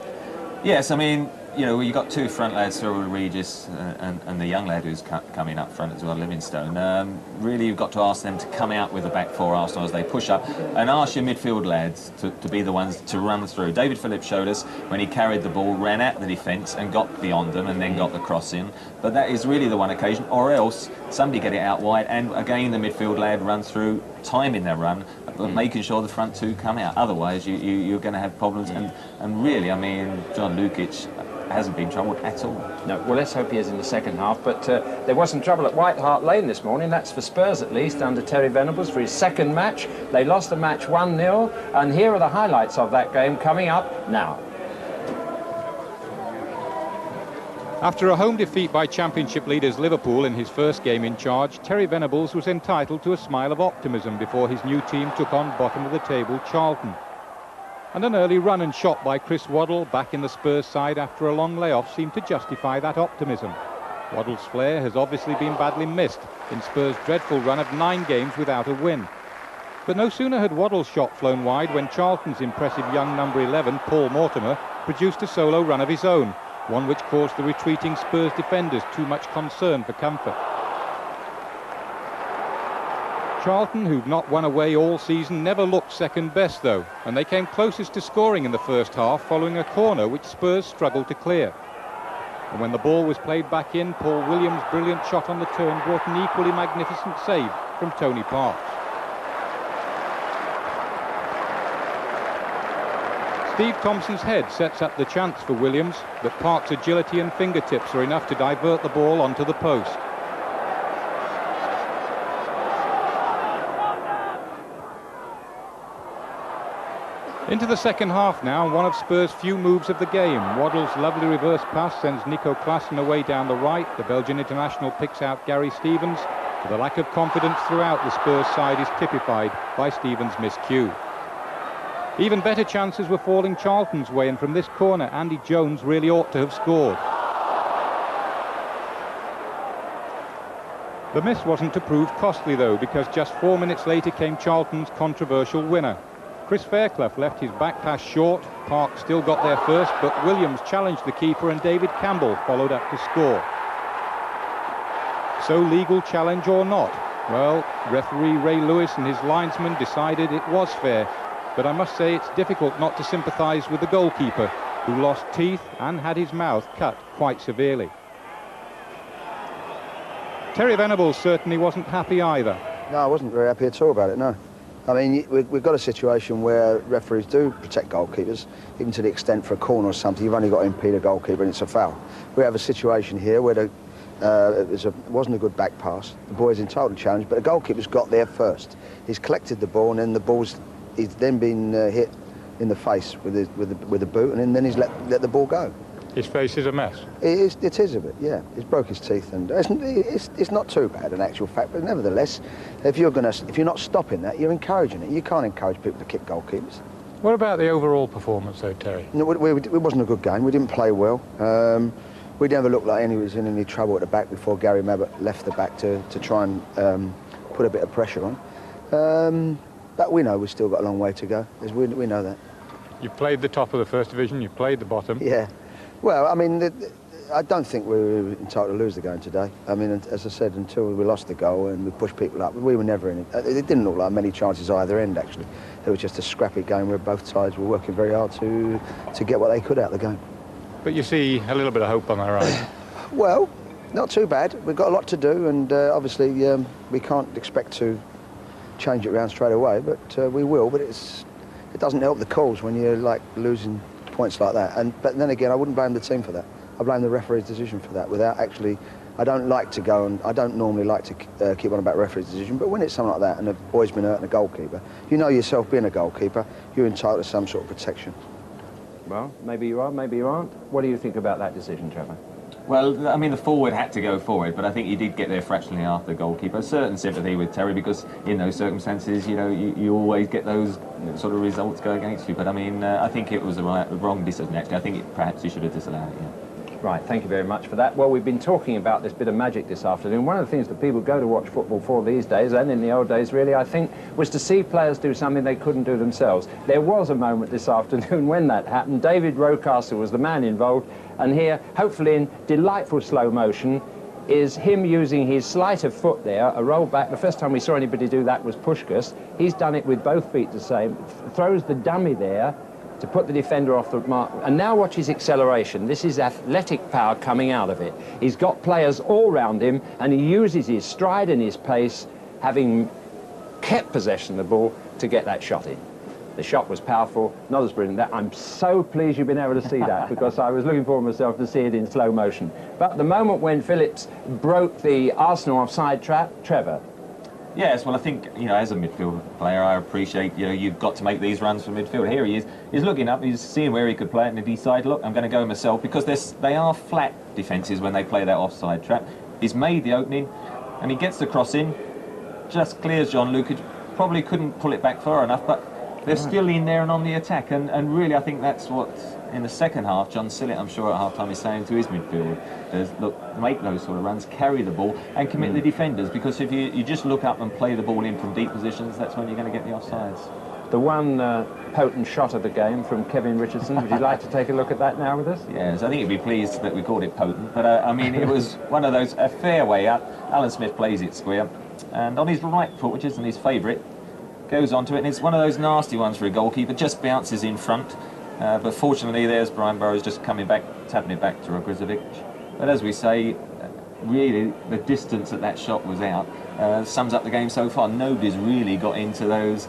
Yes, I mean, you know, you've got two front lads, Cyril Regis and the young lad who's coming up front as well, Livingstone. Really, you've got to ask them to come out with the back four Arsenal as they push up, and ask your midfield lads to be the ones to run through. David Phillips showed us when he carried the ball, ran at the defence and got beyond them and then got the cross in. But that is really the one occasion, or else somebody get it out wide, and again the midfield lad runs through, timing their run, but making sure the front two come out. Otherwise, you're going to have problems. And really, I mean, John Lukic hasn't been troubled at all. No, well, let's hope he is in the second half, but there wasn't trouble at White Hart Lane this morning. That's for Spurs, at least, under Terry Venables for his second match. They lost the match 1-0, and here are the highlights of that game coming up now. After a home defeat by Championship leaders Liverpool in his first game in charge, Terry Venables was entitled to a smile of optimism before his new team took on bottom-of-the-table Charlton. And an early run and shot by Chris Waddle back in the Spurs side after a long layoff seemed to justify that optimism. Waddle's flair has obviously been badly missed in Spurs' dreadful run of 9 games without a win. But no sooner had Waddle's shot flown wide when Charlton's impressive young number 11, Paul Mortimer, produced a solo run of his own, one which caused the retreating Spurs defenders too much concern for comfort. Charlton, who've not won away all season, never looked second best though, and they came closest to scoring in the first half following a corner which Spurs struggled to clear. And when the ball was played back in, Paul Williams' brilliant shot on the turn brought an equally magnificent save from Tony Parks. Steve Thompson's head sets up the chance for Williams, but Parks' agility and fingertips are enough to divert the ball onto the post. Into the second half now, one of Spurs' few moves of the game. Waddle's lovely reverse pass sends Nico Klaassen away down the right. The Belgian international picks out Gary Stevens. But the lack of confidence throughout the Spurs side is typified by Stevens' miscue. Even better chances were falling Charlton's way, and from this corner, Andy Jones really ought to have scored. The miss wasn't to prove costly though, because just 4 minutes later came Charlton's controversial winner. Chris Fairclough left his back pass short. Park still got there first, but Williams challenged the keeper and David Campbell followed up to score. So legal challenge or not? Well, referee Ray Lewis and his linesman decided it was fair. But I must say it's difficult not to sympathise with the goalkeeper, who lost teeth and had his mouth cut quite severely. Terry Venables certainly wasn't happy either. No, I wasn't very happy at all about it, no. I mean, we've got a situation where referees do protect goalkeepers, even to the extent for a corner or something, you've only got to impede a goalkeeper and it's a foul. We have a situation here where it wasn't a good back pass. The boy's entitled to challenge, but the goalkeeper's got there first. He's collected the ball, and then he's then been hit in the face with the boot, and then he's let the ball go. His face is a mess. It is a bit, yeah. He's broke his teeth, and it's not too bad in actual fact. But nevertheless, if you're not stopping that, you're encouraging it. You can't encourage people to kick goalkeepers. What about the overall performance, though, Terry? No, it wasn't a good game. We didn't play well. We never looked like anyone was in any trouble at the back before Gary Mabbott left the back to try and put a bit of pressure on. But we know we've still got a long way to go. We know that. You've played the top of the First Division. You've played the bottom. Yeah. Well, I mean, I don't think we were entitled to lose the game today. I mean, as I said, until we lost the goal and we pushed people up, we were never in it. It didn't look like many chances either end, actually. It was just a scrappy game where both sides were working very hard to get what they could out of the game. But you see a little bit of hope on the horizon. Well, not too bad. We've got a lot to do, and obviously we can't expect to change it around straight away, but we will. But it doesn't help the cause when you're like losing points like that. But then again, I wouldn't blame the team for that. I blame the referee's decision for that. Without actually, I don't normally like to keep on about referee's decision, but when it's something like that and a boy's been hurt and a goalkeeper, you know yourself being a goalkeeper, you're entitled to some sort of protection. Well, maybe you are, maybe you aren't. What do you think about that decision, Trevor? Well, I mean, the forward had to go forward, but I think he did get there fractionally after the goalkeeper. A certain sympathy with Terry, because in those circumstances, you know, you always get those sort of results go against you. But I mean, I think it was the wrong decision, actually. I think perhaps he should have disallowed it, yeah. Right, thank you very much for that. Well, we've been talking about this bit of magic this afternoon. One of the things that people go to watch football for these days, and in the old days really, I think, was to see players do something they couldn't do themselves. There was a moment this afternoon when that happened. David Rocastle was the man involved, and here, hopefully in delightful slow motion, is him using his sleight of foot there, a roll back. The first time we saw anybody do that was Puskás. He's done it with both feet the same, throws the dummy there to put the defender off the mark. And now watch his acceleration. This is athletic power coming out of it. He's got players all round him, and he uses his stride and his pace, having kept possession of the ball, to get that shot in. The shot was powerful, not as brilliant. I'm so pleased you've been able to see that, because I was looking for myself to see it in slow motion. But the moment when Phillips broke the Arsenal offside trap, Trevor. Yes, well, I think, you know, as a midfield player, I appreciate, you know, you've got to make these runs from midfield. Here he is. He's looking up, he's seeing where he could play it, and he decided, look, I'm going to go myself, because they are flat defences when they play that offside trap. He's made the opening, and he gets the cross in, just clears John Luke. Probably couldn't pull it back far enough, but they're still in there and on the attack, and really I think that's what, in the second half, John Sillett, I'm sure at half-time, is saying to his midfield, is, look, make those sort of runs, carry the ball, and commit the defenders, because if you just look up and play the ball in from deep positions, that's when you're going to get the offsides. The one potent shot of the game from Kevin Richardson. Would you like to take a look at that now with us? Yes, I think he'd be pleased that we called it potent, but I mean, it was one of those, a fair way out. Alan Smith plays it square. and on his right foot, which isn't his favourite, goes onto it, and it's one of those nasty ones for a goalkeeper, just bounces in front. But fortunately, there's Brian Burrows just coming back, tapping it back to Rogrizovic. But as we say, really, the distance that shot was out sums up the game so far. Nobody's really got into those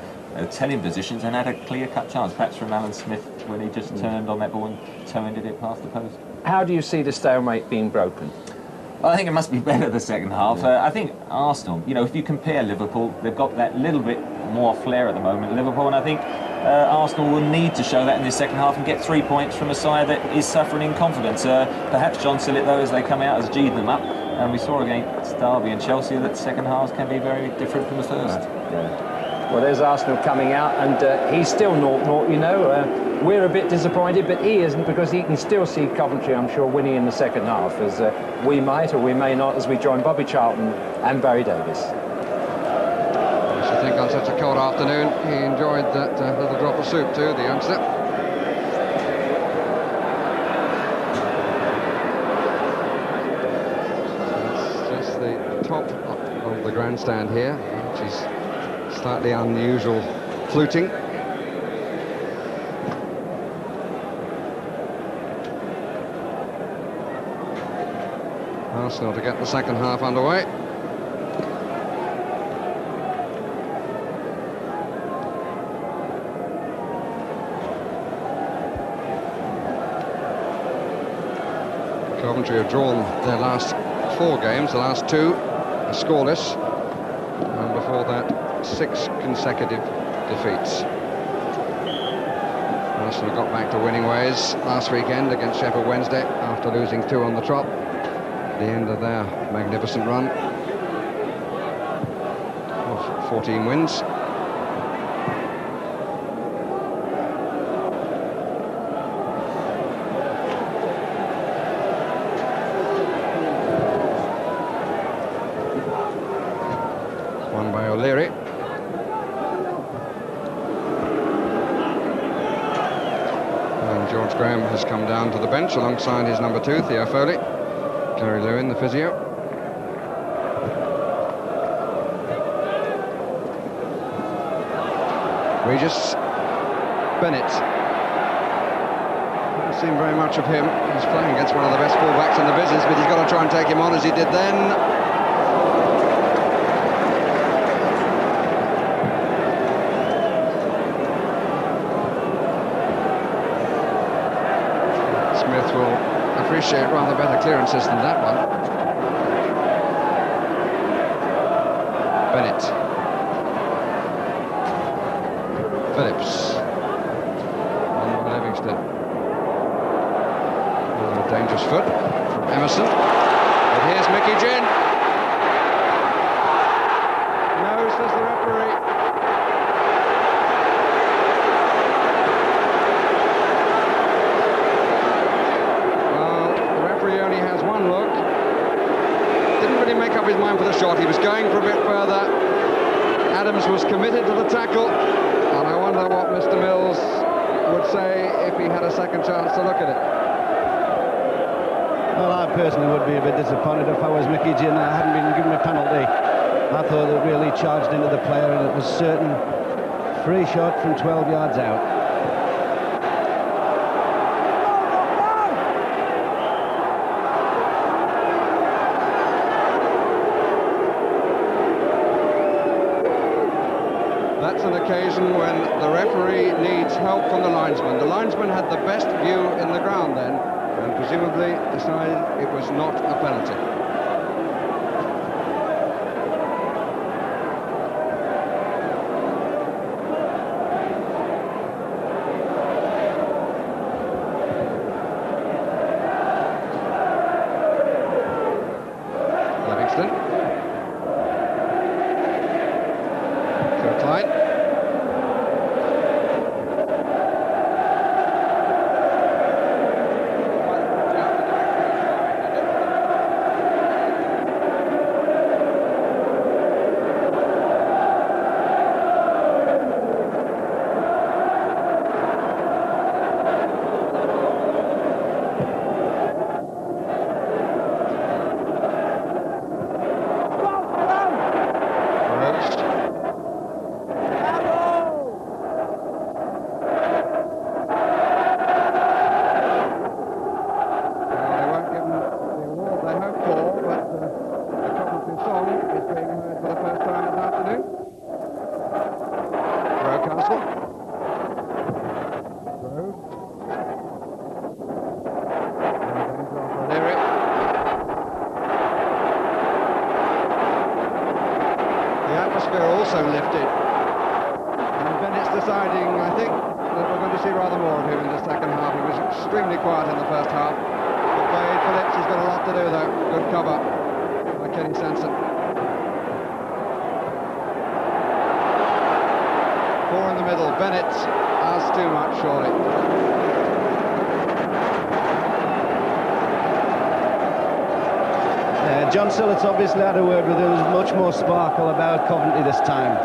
telling positions and had a clear-cut chance, perhaps from Alan Smith when he just turned on that ball and toe-ended it past the post. How do you see the stalemate being broken? Well, I think it must be better the second half. I think Arsenal, you know, if you compare Liverpool, they've got that little bit more flair at the moment, Liverpool, and I think Arsenal will need to show that in the second half and get 3 points from a side that is suffering in confidence. Perhaps John Sillett, though, as they come out, has G'd them up, and we saw against Derby and Chelsea that second halves can be very different from the first. Yeah. Well, there's Arsenal coming out, and he's still 0-0, you know. We're a bit disappointed, but he isn't, because he can still see Coventry, I'm sure, winning in the second half, as we might or we may not, as we join Bobby Charlton and Barry Davis. I should think on such a cold afternoon he enjoyed that little drop of soup too, the youngster. It's just the top of the grandstand here, which is slightly unusual fluting. Arsenal to get the second half underway. Coventry have drawn their last 4 games, the last 2 are scoreless, and before that 6 consecutive defeats. Arsenal got back to winning ways last weekend against Sheffield Wednesday after losing 2 on the trot. The end of their magnificent run of 14 wins. Won by O'Leary. And George Graham has come down to the bench alongside his number 2, Theo Foley. Gary Lewin, the physio. Regis. Bennett. Haven't seen very much of him. He's playing against one of the best fullbacks in the business, but he's got to try and take him on as he did then. Smith will appreciate rather better clearances than that one. Bennett. Phillips. On Livingston. A dangerous foot from Emerson. But here's Mickey Ginn. No, says the referee. Make up his mind for the shot. He was going for a bit further. Adams was committed to the tackle, and I wonder what Mr. Mills would say if he had a second chance to look at it. Well, I personally would be a bit disappointed if I was Mickey Ginn and I hadn't been given a penalty. I thought it really charged into the player, and it was certain free shot from 12 yards out. That's an occasion when the referee needs help from the linesman. The linesman had the best view in the ground then, and presumably decided it was not a penalty. Livingston. Kurtline. The atmosphere also lifted. And Bennett's deciding, I think, that we're going to see rather more of him in the second half. He was extremely quiet in the first half. Well played, Phillips. He's got a lot to do, though. Good cover by Kenny Sanson. 4 in the middle. Bennett asked too much, surely. John Sillett's obviously had a word with him. There's much more sparkle about Coventry this time,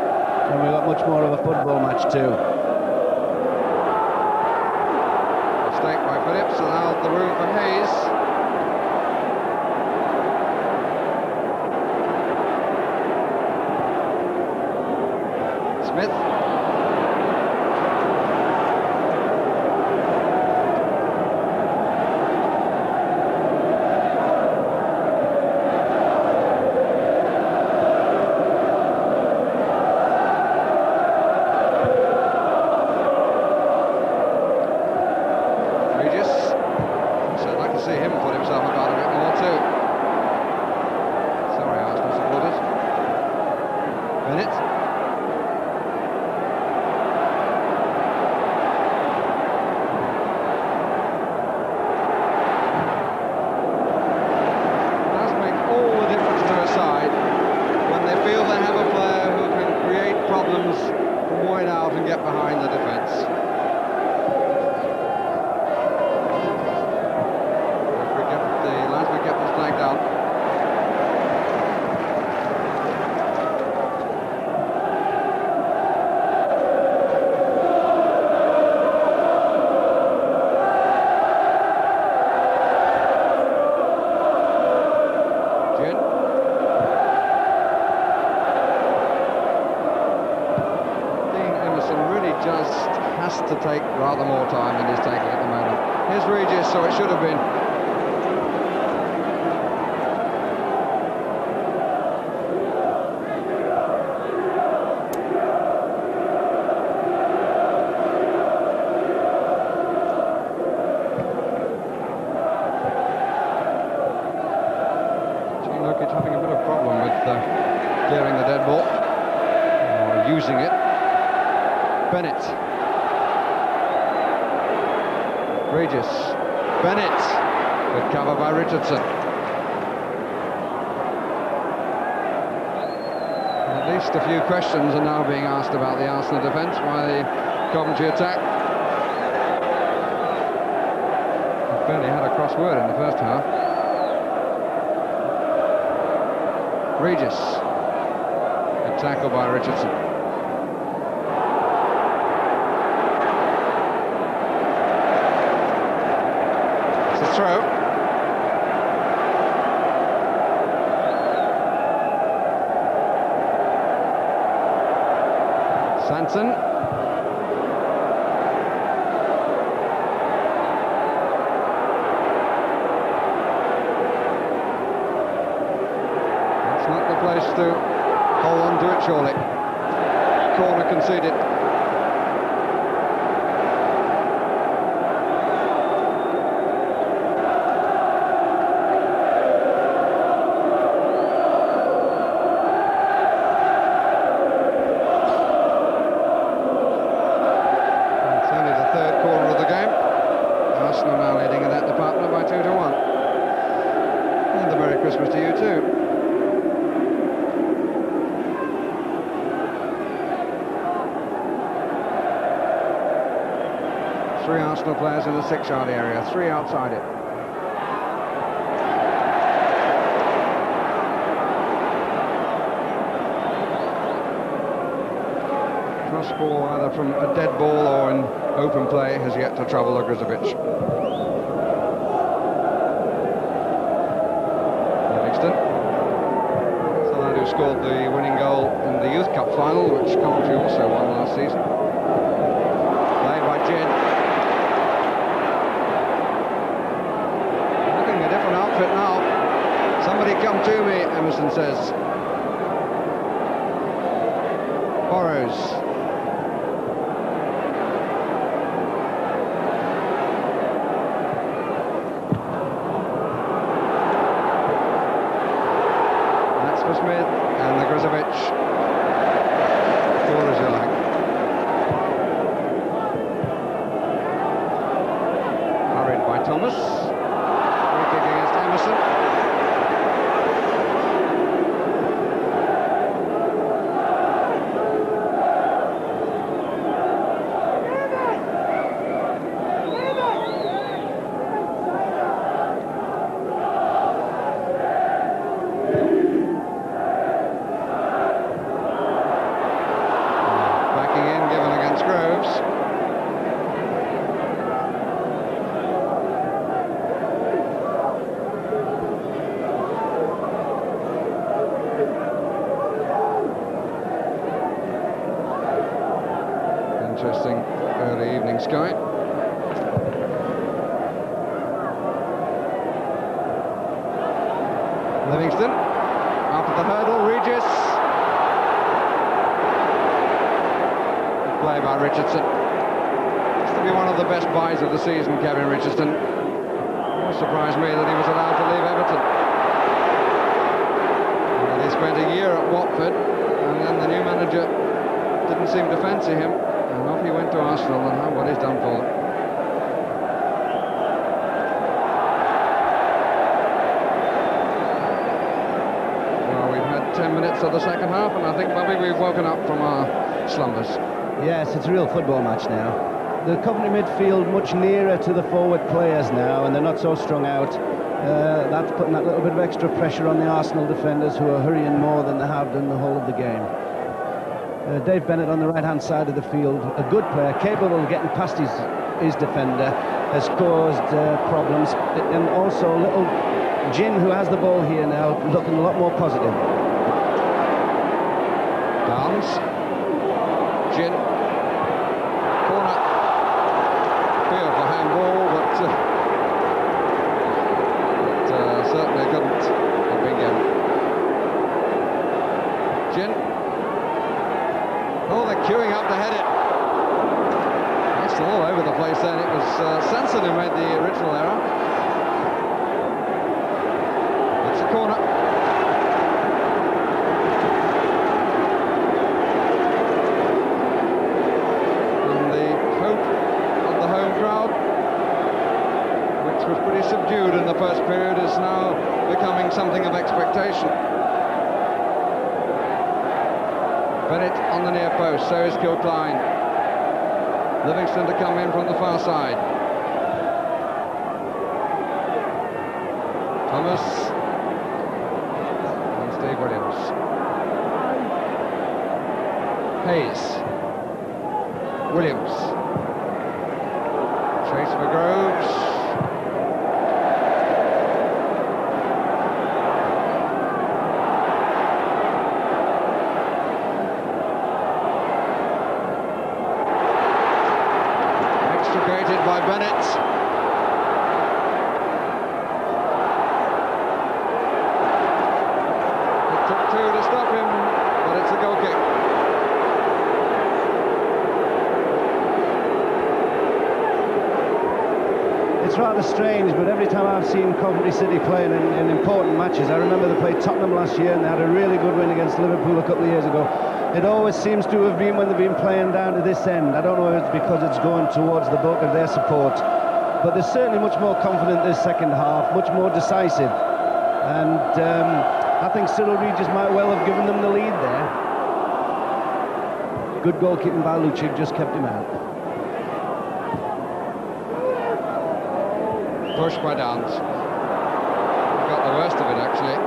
and we've got much more of a football match too. Mistake by Phillips, allowed the room for Hayes. Smith. To take rather more time than he's taking at the moment. Here's Regis, so it should have been. Look, it's having a bit of problem with clearing the dead ball or using it. Bennett. Regis, Bennett, good cover by Richardson. At least a few questions are now being asked about the Arsenal defence by the Coventry attack. They barely had a crossword in the first half. Regis, good tackle by Richardson. Throw. Sanson. That's not the place to hold on to it, surely. Corner conceded. Christmas to you too. Three Arsenal players in the 6-yard area, 3 outside it. Cross ball either from a dead ball or in open play has yet to trouble Ogrizovic. Scored the winning goal in the Youth Cup final, which Coventry also won last season. Played by Jed. Looking a different outfit now. Somebody come to me, Emerson says. Burrows. Smith and Ogrizovic score, as you like. Hurried by Thomas. Free kick against Emerson. Interesting early evening sky. Livingston, after the hurdle, Regis. Good play by Richardson. Used to be one of the best buys of the season, Kevin Richardson. It surprised me that he was allowed to leave Everton. And he spent a year at Watford, and then the new manager didn't seem to fancy him. And off he went to Arsenal, and what he's done for them. Well, we've had 10 minutes of the second half, and I think, Bobby, we've woken up from our slumbers. Yes, it's a real football match now. The Coventry midfield much nearer to the forward players now, and they're not so strung out. That's putting that little bit of extra pressure on the Arsenal defenders, who are hurrying more than they have done the whole of the game. Dave Bennett on the right-hand side of the field, a good player, capable of getting past his defender, has caused problems. And also little Jin, who has the ball here now, looking a lot more positive. Downs. Jin. Corner. Fear for handball, but certainly couldn't have been given. Jin. Oh, they're queuing up to head it. It's all over the place then. It was Sanson who made the original error. It's a corner. And the hope of the home crowd, which was pretty subdued in the first period, is now becoming something of expectation. Bennett on the near post, so is Kilcline. Livingston to come in from the far side. Thomas and Steve Williams. Hayes. Williams. Chase for Groves. By Bennett. It took two to stop him, but it's a goal kick. It's rather strange, but every time I've seen Coventry City playing in important matches, I remember they played Tottenham last year and they had a really good win against Liverpool a couple of years ago. It always seems to have been when they've been playing down to this end. I don't know if it's because it's going towards the bulk of their support, but they're certainly much more confident this second half, much more decisive. And I think Cyril Regis might well have given them the lead there. Good goalkeeping by Lucic, just kept him out. Pushed by Downs. Got the worst of it, actually.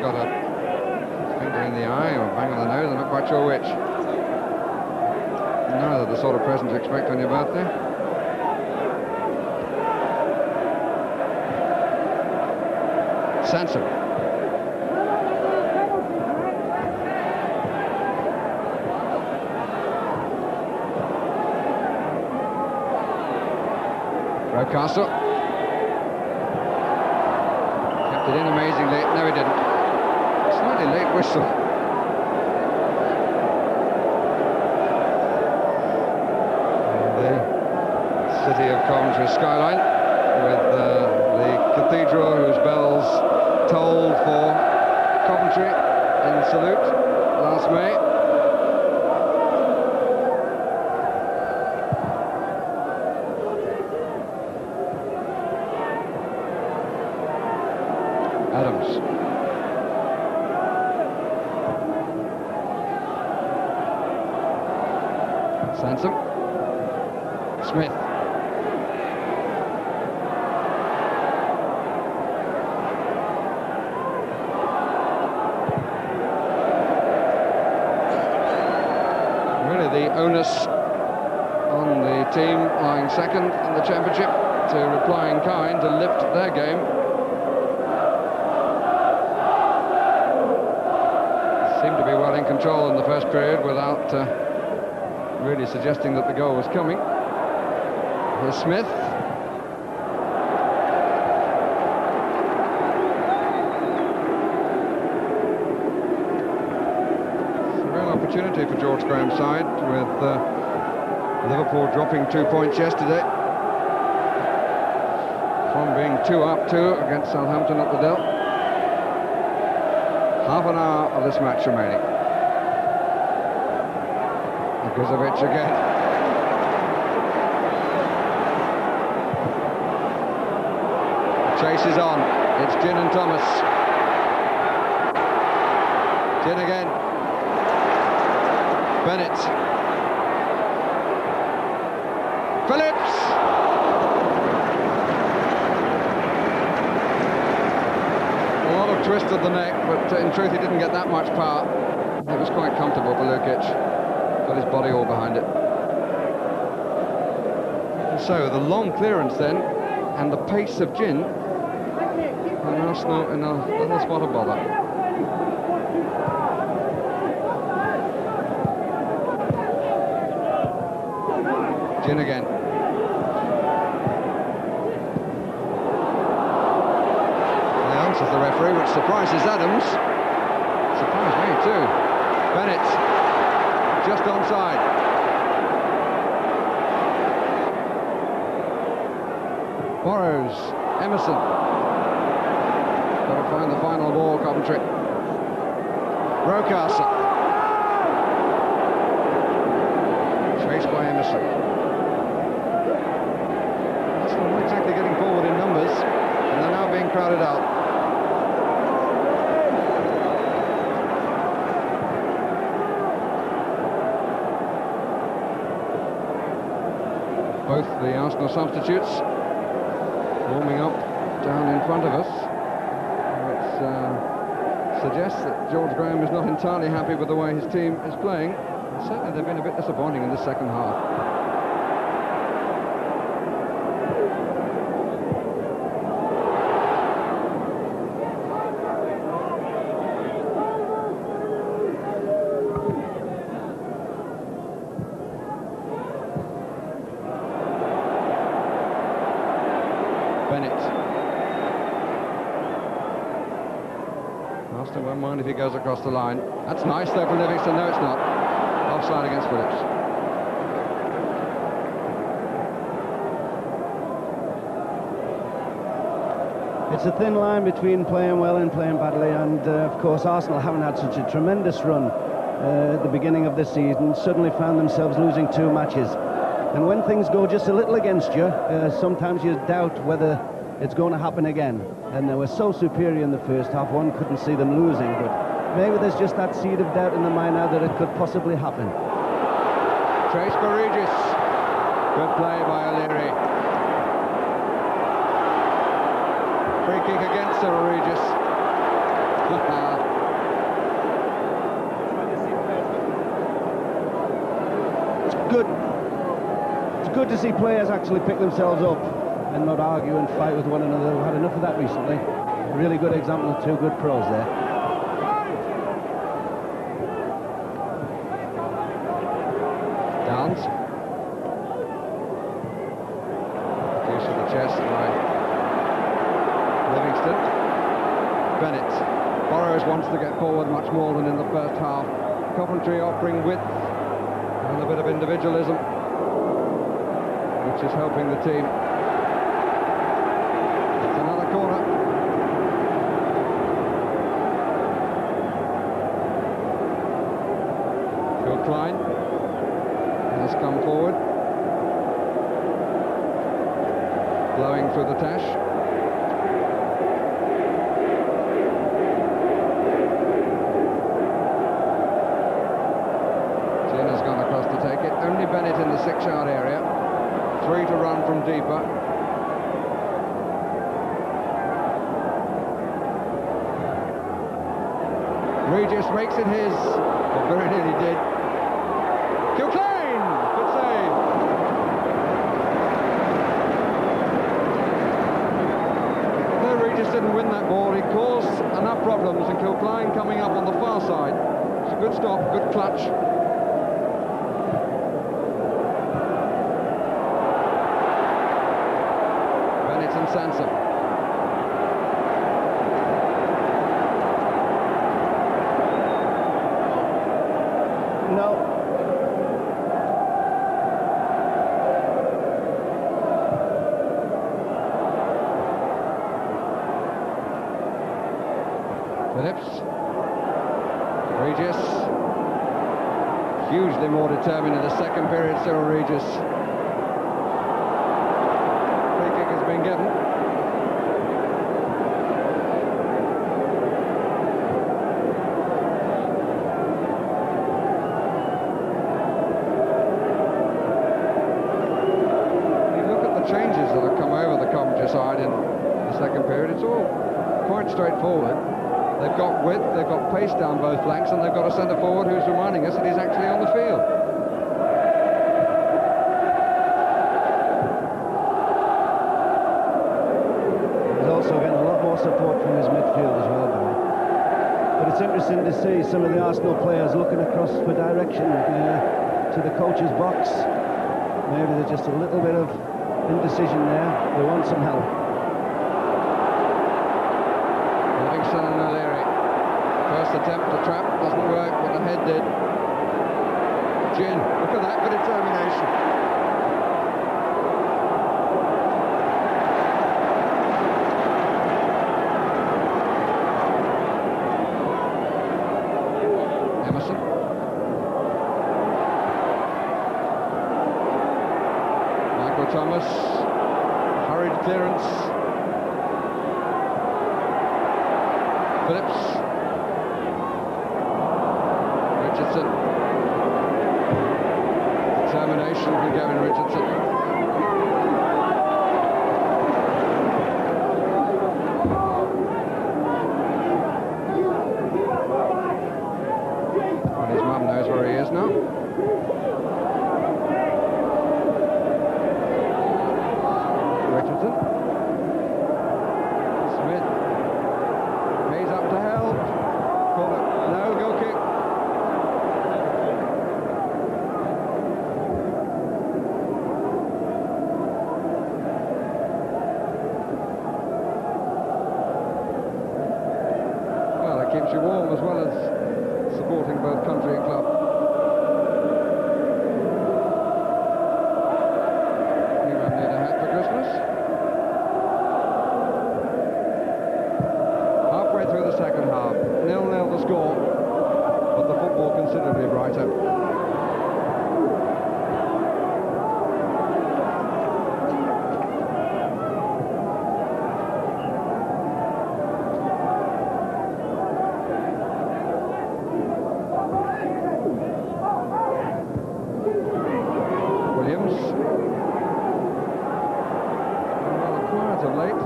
Got a finger in the eye or bang on the nose, I'm not quite sure which. Neither the sort of present you expect on your birthday. Sanson. Rocastle. Kept it in amazingly. No, he didn't. Slightly late whistle. And the city of Coventry skyline with the cathedral whose bells tolled for Coventry in salute last May. Adams. Sansom. Smith. Really the onus on the team lying second in the championship to reply in kind to lift their game. Seemed to be well in control in the first period without really suggesting that the goal was coming. Here's Smith. It's a real opportunity for George Graham's side, with Liverpool dropping 2 points yesterday from being 2-2 against Southampton at the Dell. Half an hour of this match remaining. Guzovic again. Chase is on. It's Ginn and Thomas. Ginn again. Bennett. Phillips. A lot of twist of the neck, but in truth he didn't get that much power. It was quite comfortable for Lukic. Got his body all behind it. And so the long clearance then, and the pace of Ginn, and Arsenal in a little spot of bother. Ginn again. Now, says the referee, which surprises Adams. Surprised me too. Bennett. Just onside. Borrows. Emerson. Got to find the final ball, Coventry. Rocastle. Chased by Emerson. That's not exactly getting forward in numbers, and they're now being crowded out. Both the Arsenal substitutes warming up down in front of us, which suggests that George Graham is not entirely happy with the way his team is playing. Certainly they've been a bit disappointing in the second half. Arsenal won't mind if he goes across the line. That's nice though for Livingston. No, it's not. Offside against Phillips. It's a thin line between playing well and playing badly, and of course Arsenal haven't had such a tremendous run at the beginning of the season. Suddenly found themselves losing 2 matches, and when things go just a little against you, sometimes you doubt whether it's going to happen again. And they were so superior in the first half, one couldn't see them losing, but maybe there's just that seed of doubt in the mind now that it could possibly happen. Trace for Regis. Good play by O'Leary. Free kick against Sir Regis. It's good. It's good to see players actually pick themselves up and not argue and fight with one another. We've had enough of that recently. A really good example of 2 good pros there. Downs. Use of the chest by Livingston. Bennett. Borrows wants to get forward much more than in the first half. Coventry offering width and a bit of individualism, which is helping the team. blowing through the tash. Gin has gone across to take it. Only Bennett in the 6-yard area. 3 to run from deeper. Regis makes it his. Well, very nearly did. Kilclane! Good save. Though Regis didn't win that ball, he caused enough problems, and Kilclane coming up on the far side. It's a good stop, good clutch. Bennett and Sansom. No. Phillips. Regis. Hugely more determined in the second period, Cyril Regis. Free kick has been given. Changes that have come over the Coventry side in the second period, it's all quite straightforward. They've got width, they've got pace down both flanks, and they've got a centre forward who's reminding us that he's actually on the field. He's also getting a lot more support from his midfield as well, Barry. But it's interesting to see some of the Arsenal players looking across for direction to the coach's box. Maybe there's just a little bit of indecision there. They want some help. Livingston and O'Leary. First attempt to trap, doesn't work, but the head did. Gin, look at that for determination. Emerson. Michael Thomas. Hurried clearance. Phillips. Richardson. Determination from Gavin Richardson. And his mum knows where he is now. Richardson. Smith. He's up to help. Corner. No, goal kick. Well, it keeps you warm as well as supporting both country and club. You won't need a hat for Christmas. Halfway through the second half, 0-0 the score, but the football considerably brighter. Williams. Rather quiet of late.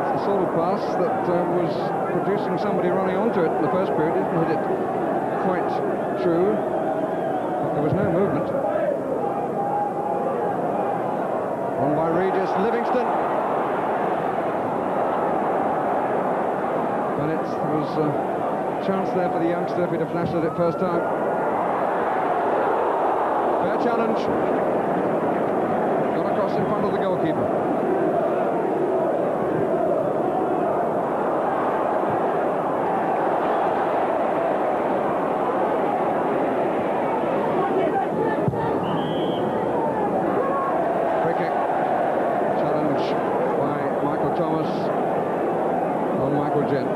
It's the sort of pass that was producing somebody running onto it in the first period. Didn't hit it quite true. There was no movement. On by Regis. Livingston. But there was a chance there for the youngster if he'd have flashed at it first time. Fair challenge. Got across in front of the goalkeeper. Free kick. Challenge by Michael Thomas on Michael Gin.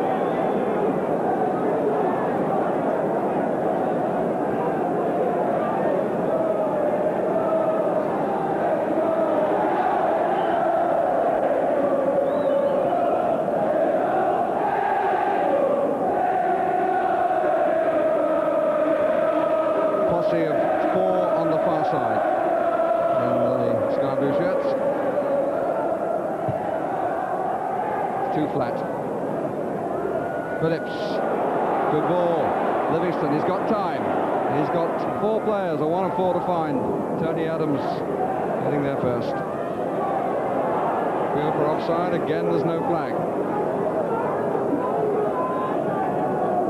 too flat. Phillips, good ball. Livingston, he's got time. He's got 4 players, or 1 of 4 to find. Tony Adams getting there first. Field for offside, again there's no flag.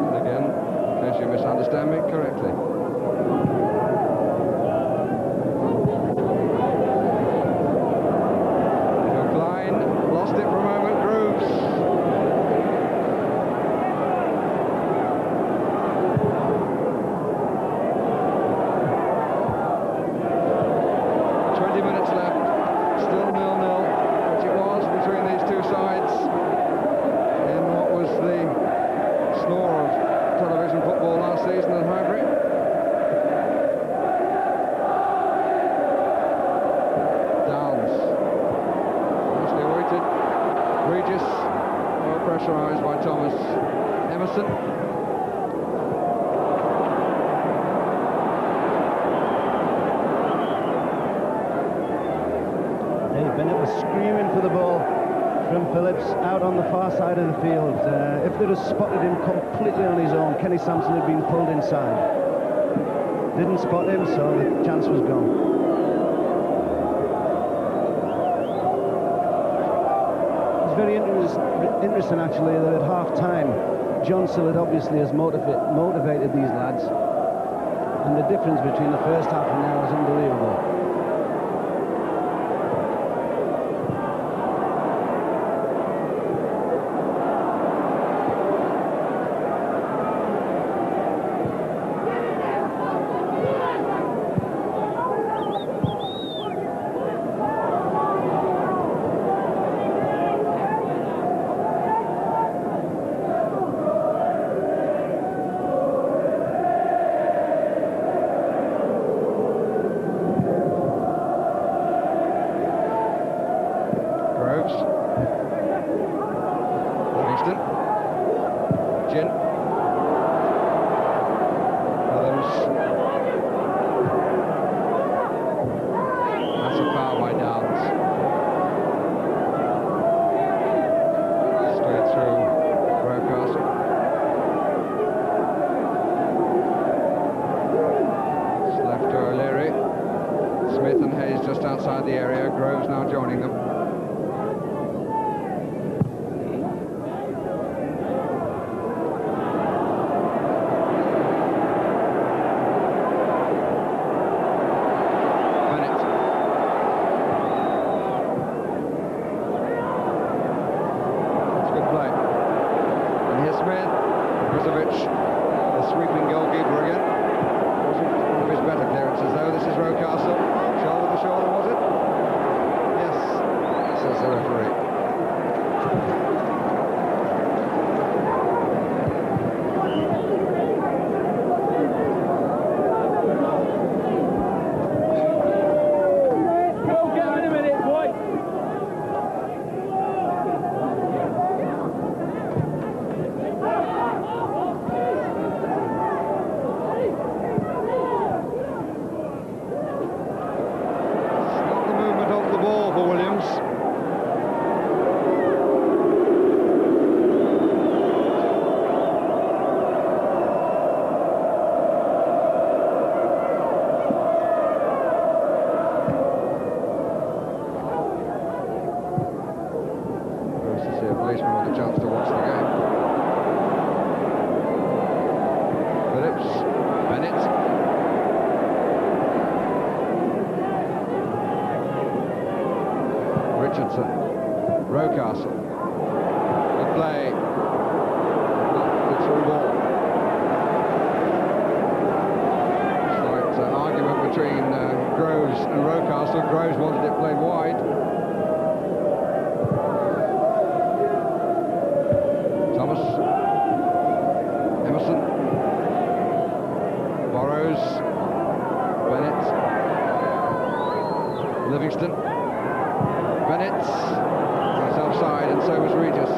And again, in case you misunderstand me correctly. Lost it for a moment, Groves. Still 0-0, which it was between these two sides in what was the snore of television football last season at Highbury. Downs, nicely awaited. Regis, well pressurised by Thomas. Emerson. Bennett was screaming for the ball from Phillips out on the far side of the field. If they'd have spotted him completely on his own, Kenny Sampson had been pulled inside. Didn't spot him, so the chance was gone. It's very interesting actually that at half-time John Sillett obviously has motivated these lads, and the difference between the first half and now is unbelievable. Livingston. Bennett. He's offside, and so was Regis.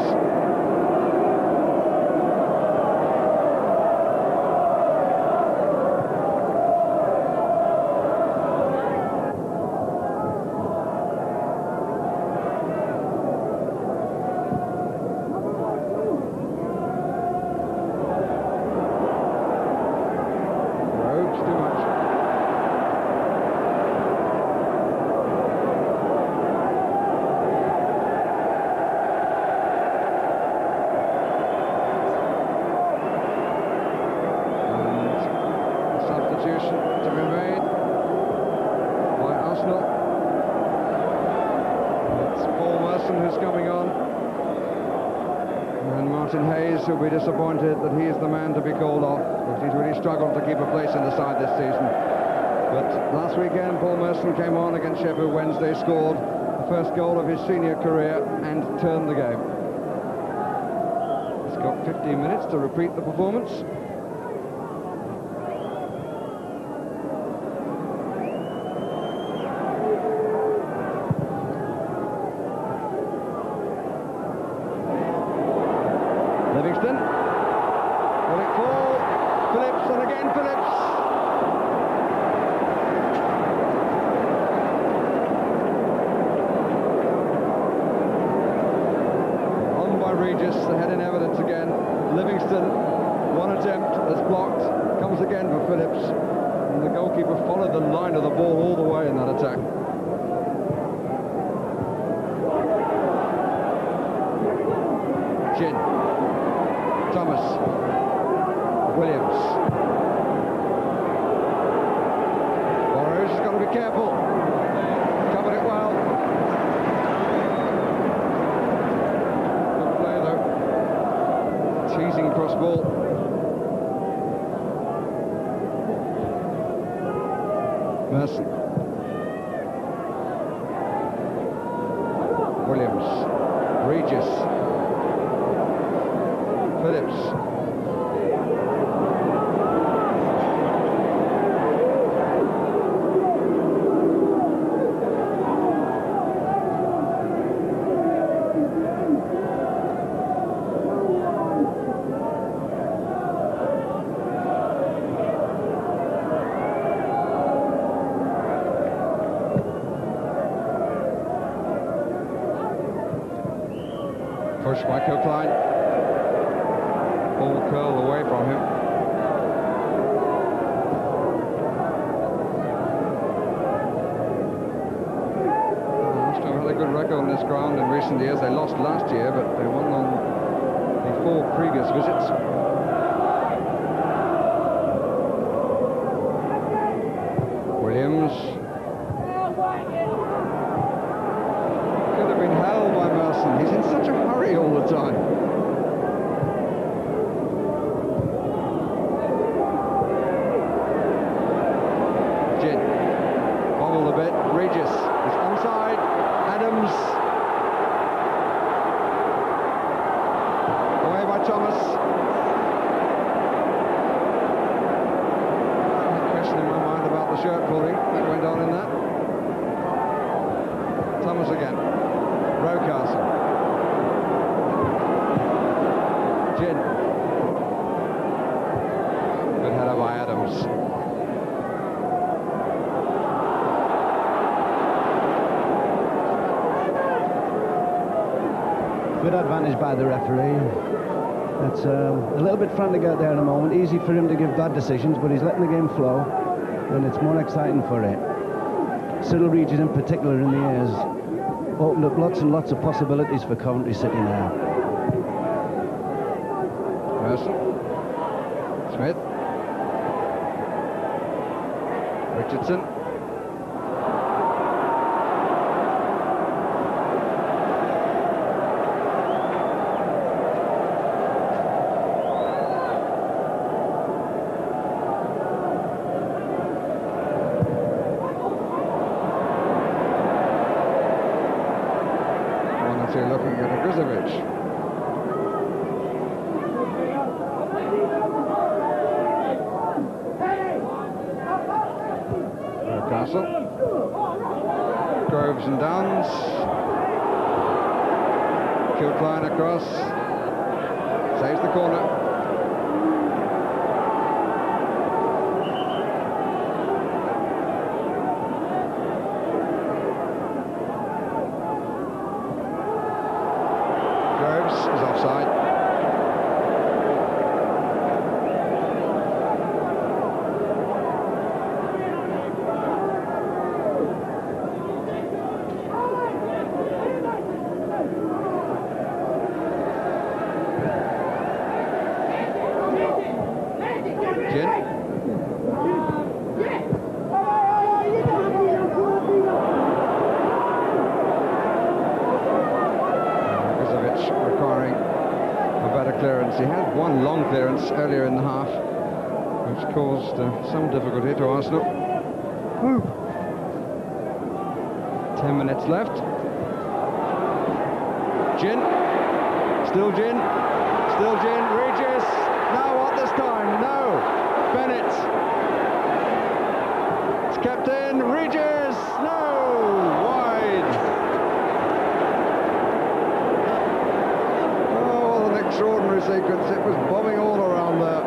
Arsenal. It's Paul Merson who's coming on. And Martin Hayes will be disappointed that he is the man to be called off, because he's really struggled to keep a place in the side this season. But last weekend, Paul Merson came on against Sheffield Wednesday, scored the first goal of his senior career and turned the game. He's got 15 minutes to repeat the performance. Livingston, will it fall? Phillips, and again Phillips. On by Regis, the head in evidence again. Livingston, one attempt as blocked, comes again for Phillips. And the goalkeeper followed the line of the ball all the way in that attack. Chin. Thomas, Williams, Borrows has got to be careful, covered it well. Good play though, teasing cross ball. Merson, Williams, Regis, Phillips. Push by Kilcline. Ball curled away from him. Must have had a good record on this ground in recent years. They lost last year, but they won on the 4 previous visits. Williams. Could have been held by Merson. He's in such a hurry all the time. Bobbled a bit. Regis is onside. Adams. Away by Thomas. No question in my mind about the shirt pulling that went on in that. Thomas again. Rocastle. Gin. Good header by Adams. Good advantage by the referee. That's a little bit frantic out there at the moment. Easy for him to give bad decisions, but he's letting the game flow, and it's more exciting for it. Cyril Regis in particular in the air has opened up lots and lots of possibilities for Coventry City now. Merson. Smith. Richardson. Looking at Agrizovic. Newcastle. Groves and Downs. Kilcline across. Saves the corner. Groves is offside. clearance. He had one long clearance earlier in the half, which caused some difficulty to Arsenal. 10 minutes left. Gin. Still Gin. Still Gin. Regis. Now what this time? No. Bennett. It's kept in. Regis. No. Wide. Oh, what an extraordinary sequence. It was bombing all around there.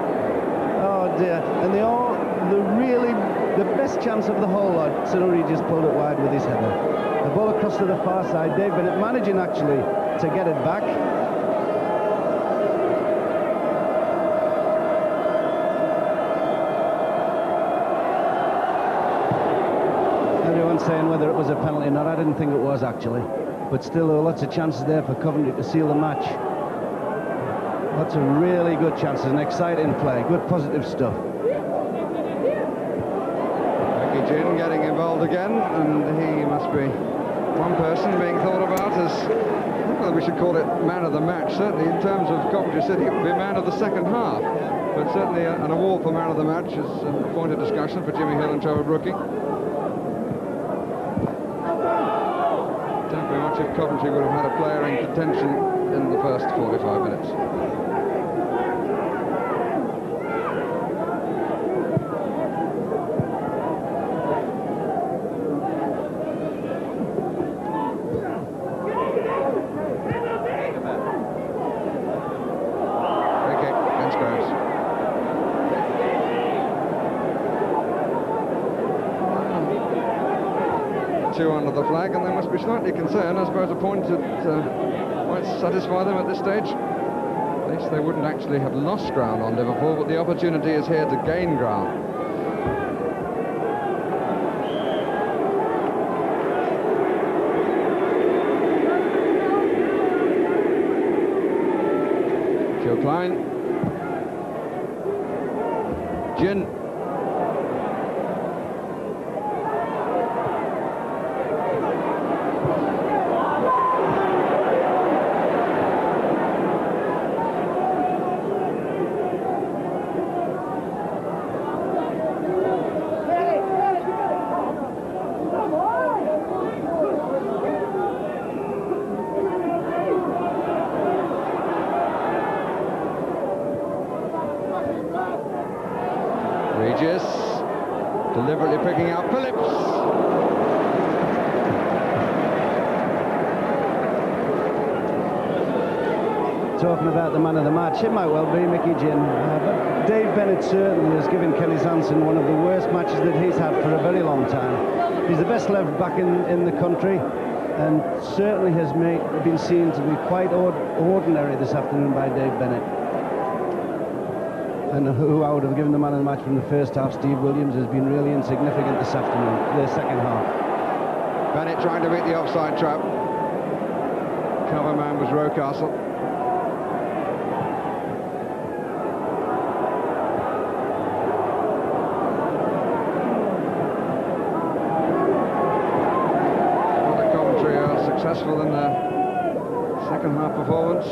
Oh dear. And the best chance of the whole lot, Sir Regis pulled it wide with his header. The ball across to the far side. Dave Bennett managing actually to get it back. Everyone's saying whether it was a penalty or not. I didn't think it was actually. But still, there were lots of chances there for Coventry to seal the match. Lots of really good chances and exciting play. Good positive stuff. Gin getting involved again, and he must be one person being thought about as, well, we should call it man of the match. Certainly in terms of Coventry City, it would be man of the second half, but certainly an award for man of the match is a point of discussion for Jimmy Hill and Trevor Brooking. Don't be much if Coventry would have had a player in contention in the first 45 minutes. Two under the flag, and they must be slightly concerned. I suppose a point that might satisfy them at this stage. At least they wouldn't actually have lost ground on Liverpool, but the opportunity is here to gain ground. Joe Klein. Gin. Regis deliberately picking out Phillips. Talking about the man of the match, it might well be Mickey Gin, but Dave Bennett certainly has given Kenny Sanson one of the worst matches that he's had for a very long time. He's the best left back in the country, and certainly has been seen to be quite ordinary this afternoon by Dave Bennett. And who I would have given the man of the match from the first half, Steve Williams, has been really insignificant this afternoon, the second half. Bennett trying to beat the offside trap. Cover man was Rocastle. Whether Coventry are successful in their second half performance,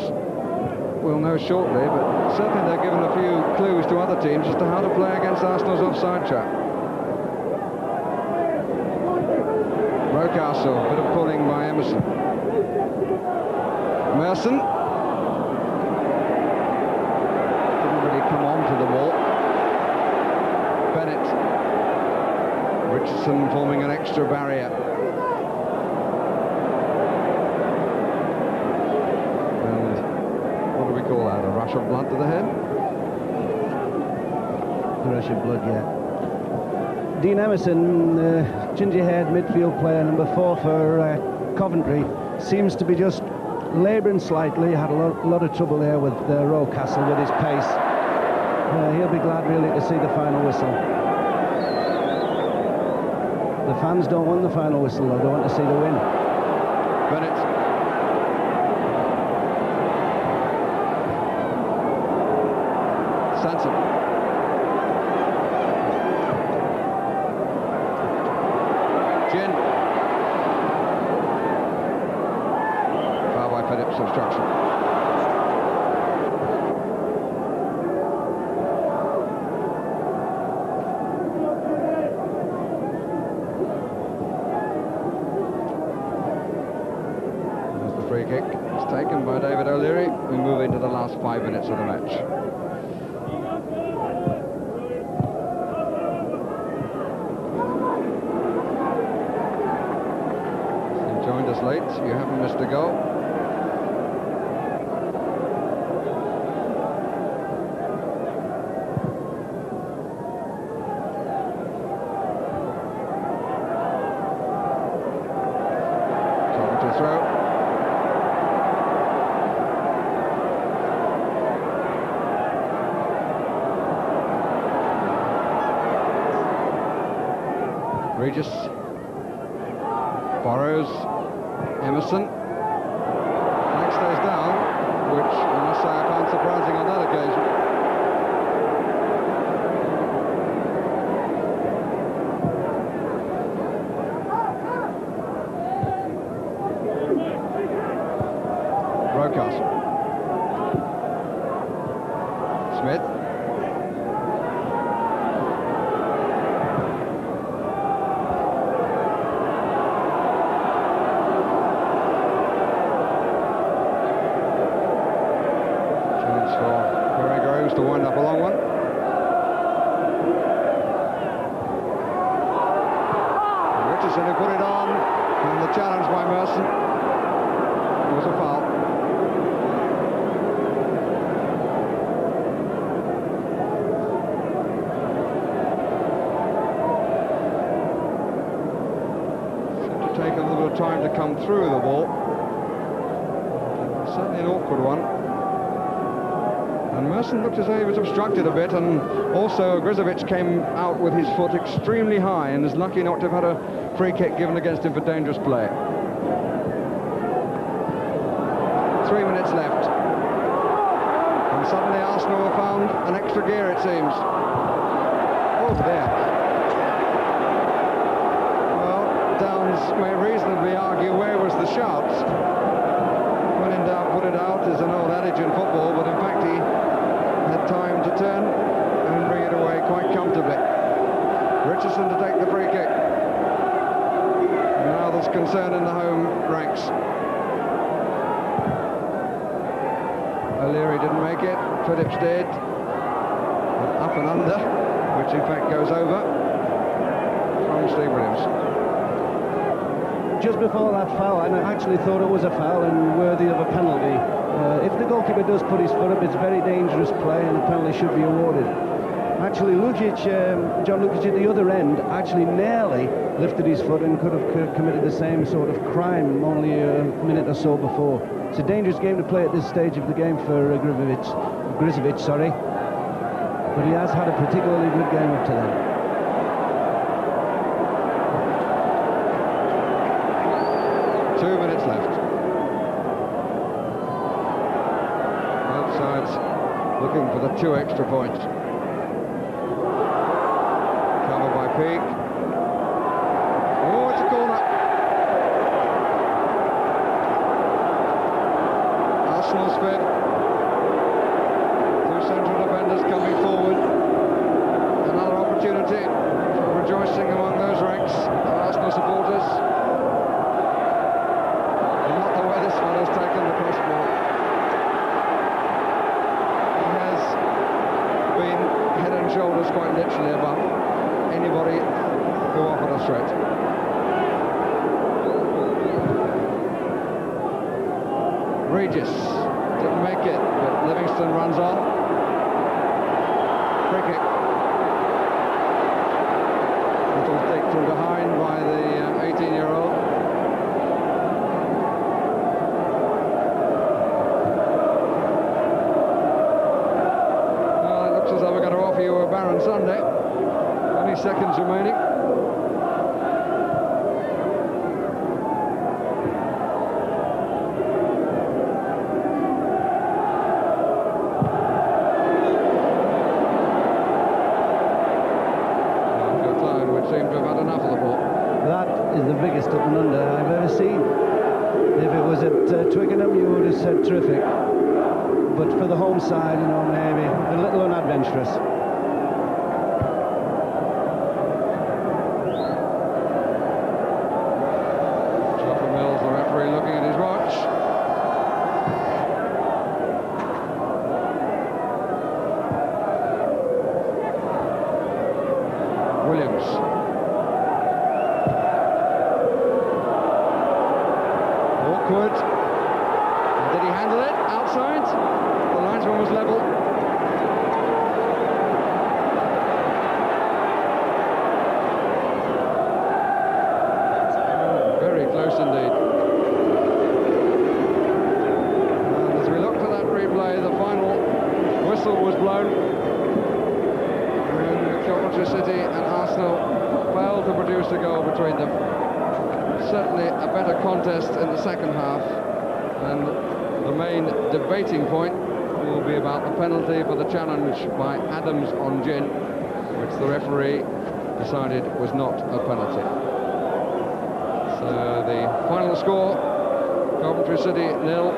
we'll know shortly, but certainly they're given a few clues to other teams as to how to play against Arsenal's offside trap. Rocastle, bit of pulling by Emerson. Merson didn't really come on to the ball. Bennett. Richardson forming an extra barrier. Call out a rush of blood to the head. A rush of blood, yeah. Dean Emerson, ginger-haired midfield player, number 4 for Coventry, seems to be just labouring slightly. Had a lot of trouble there with Rocastle with his pace. He'll be glad really to see the final whistle. The fans don't want the final whistle, though. They want to see the win. Bennett. Sanson. Gin. Foul by Phillips, obstruction. free kick. It's taken by David O'Leary. We move into the last 5 minutes of the match. If you joined us late, you haven't missed a goal. Regis, Burrows, Emerson. Flag stays down, which I must say I found surprising on that occasion. Rocastle. Smith. To wind up a long one. Richardson who put it on, and the challenge by Merson was a foul. Seemed to take a little bit of time to come through the ball. Certainly an awkward one. And Merson looked as though he was obstructed a bit, and also Grizovic came out with his foot extremely high and is lucky not to have had a free kick given against him for dangerous play. 3 minutes left. And suddenly Arsenal have found an extra gear, it seems. Oh dear. Well, Downs may reasonably argue where was the shout. When in doubt, put it out is an old adage in football, but in fact he had time to turn and bring it away quite comfortably. Richardson to take the free kick. Now there's concern in the home ranks. O'Leary didn't make it, Phillips did. Up and under, which in fact goes over from Steve Williams. Just before that foul, and I actually thought it was a foul and worthy of a penalty. If the goalkeeper does put his foot up, it's very dangerous play and a penalty should be awarded. Actually, John Lukic at the other end actually nearly lifted his foot and could have committed the same sort of crime only a minute or so before. It's a dangerous game to play at this stage of the game for Grizovic, sorry. But he has had a particularly good game up to then. Looking for the 2 extra points. Cover by Peak. Oh, it's a corner. Arsenal sped. 2 central defenders coming forward. Another opportunity for rejoicing among those ranks of Arsenal supporters. And not the way this one has taken the cross ball. Head and shoulders quite literally above anybody who offered a threat. Regis didn't make it, but Livingston runs on. Free kick. Little stick from behind by the 18-year-old. Baron Sunday. Only seconds remaining. Clyde would seem to have had enough of the ball. That is the biggest up and under I've ever seen. If it was at Twickenham, you would have said terrific. But for the home side, you know, maybe a little unadventurous. Mills, the referee, looking at his watch. backward. Did he handle it outside? The linesman was level. Very close indeed. And as we looked at that replay, the final whistle was blown. And Coventry City and Arsenal failed to produce a goal between them. Certainly a better contest in the second half, and the main debating point will be about the penalty for the challenge by Adams on Gin, which the referee decided was not a penalty. So the final score, Coventry City 0,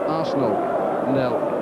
Arsenal 0.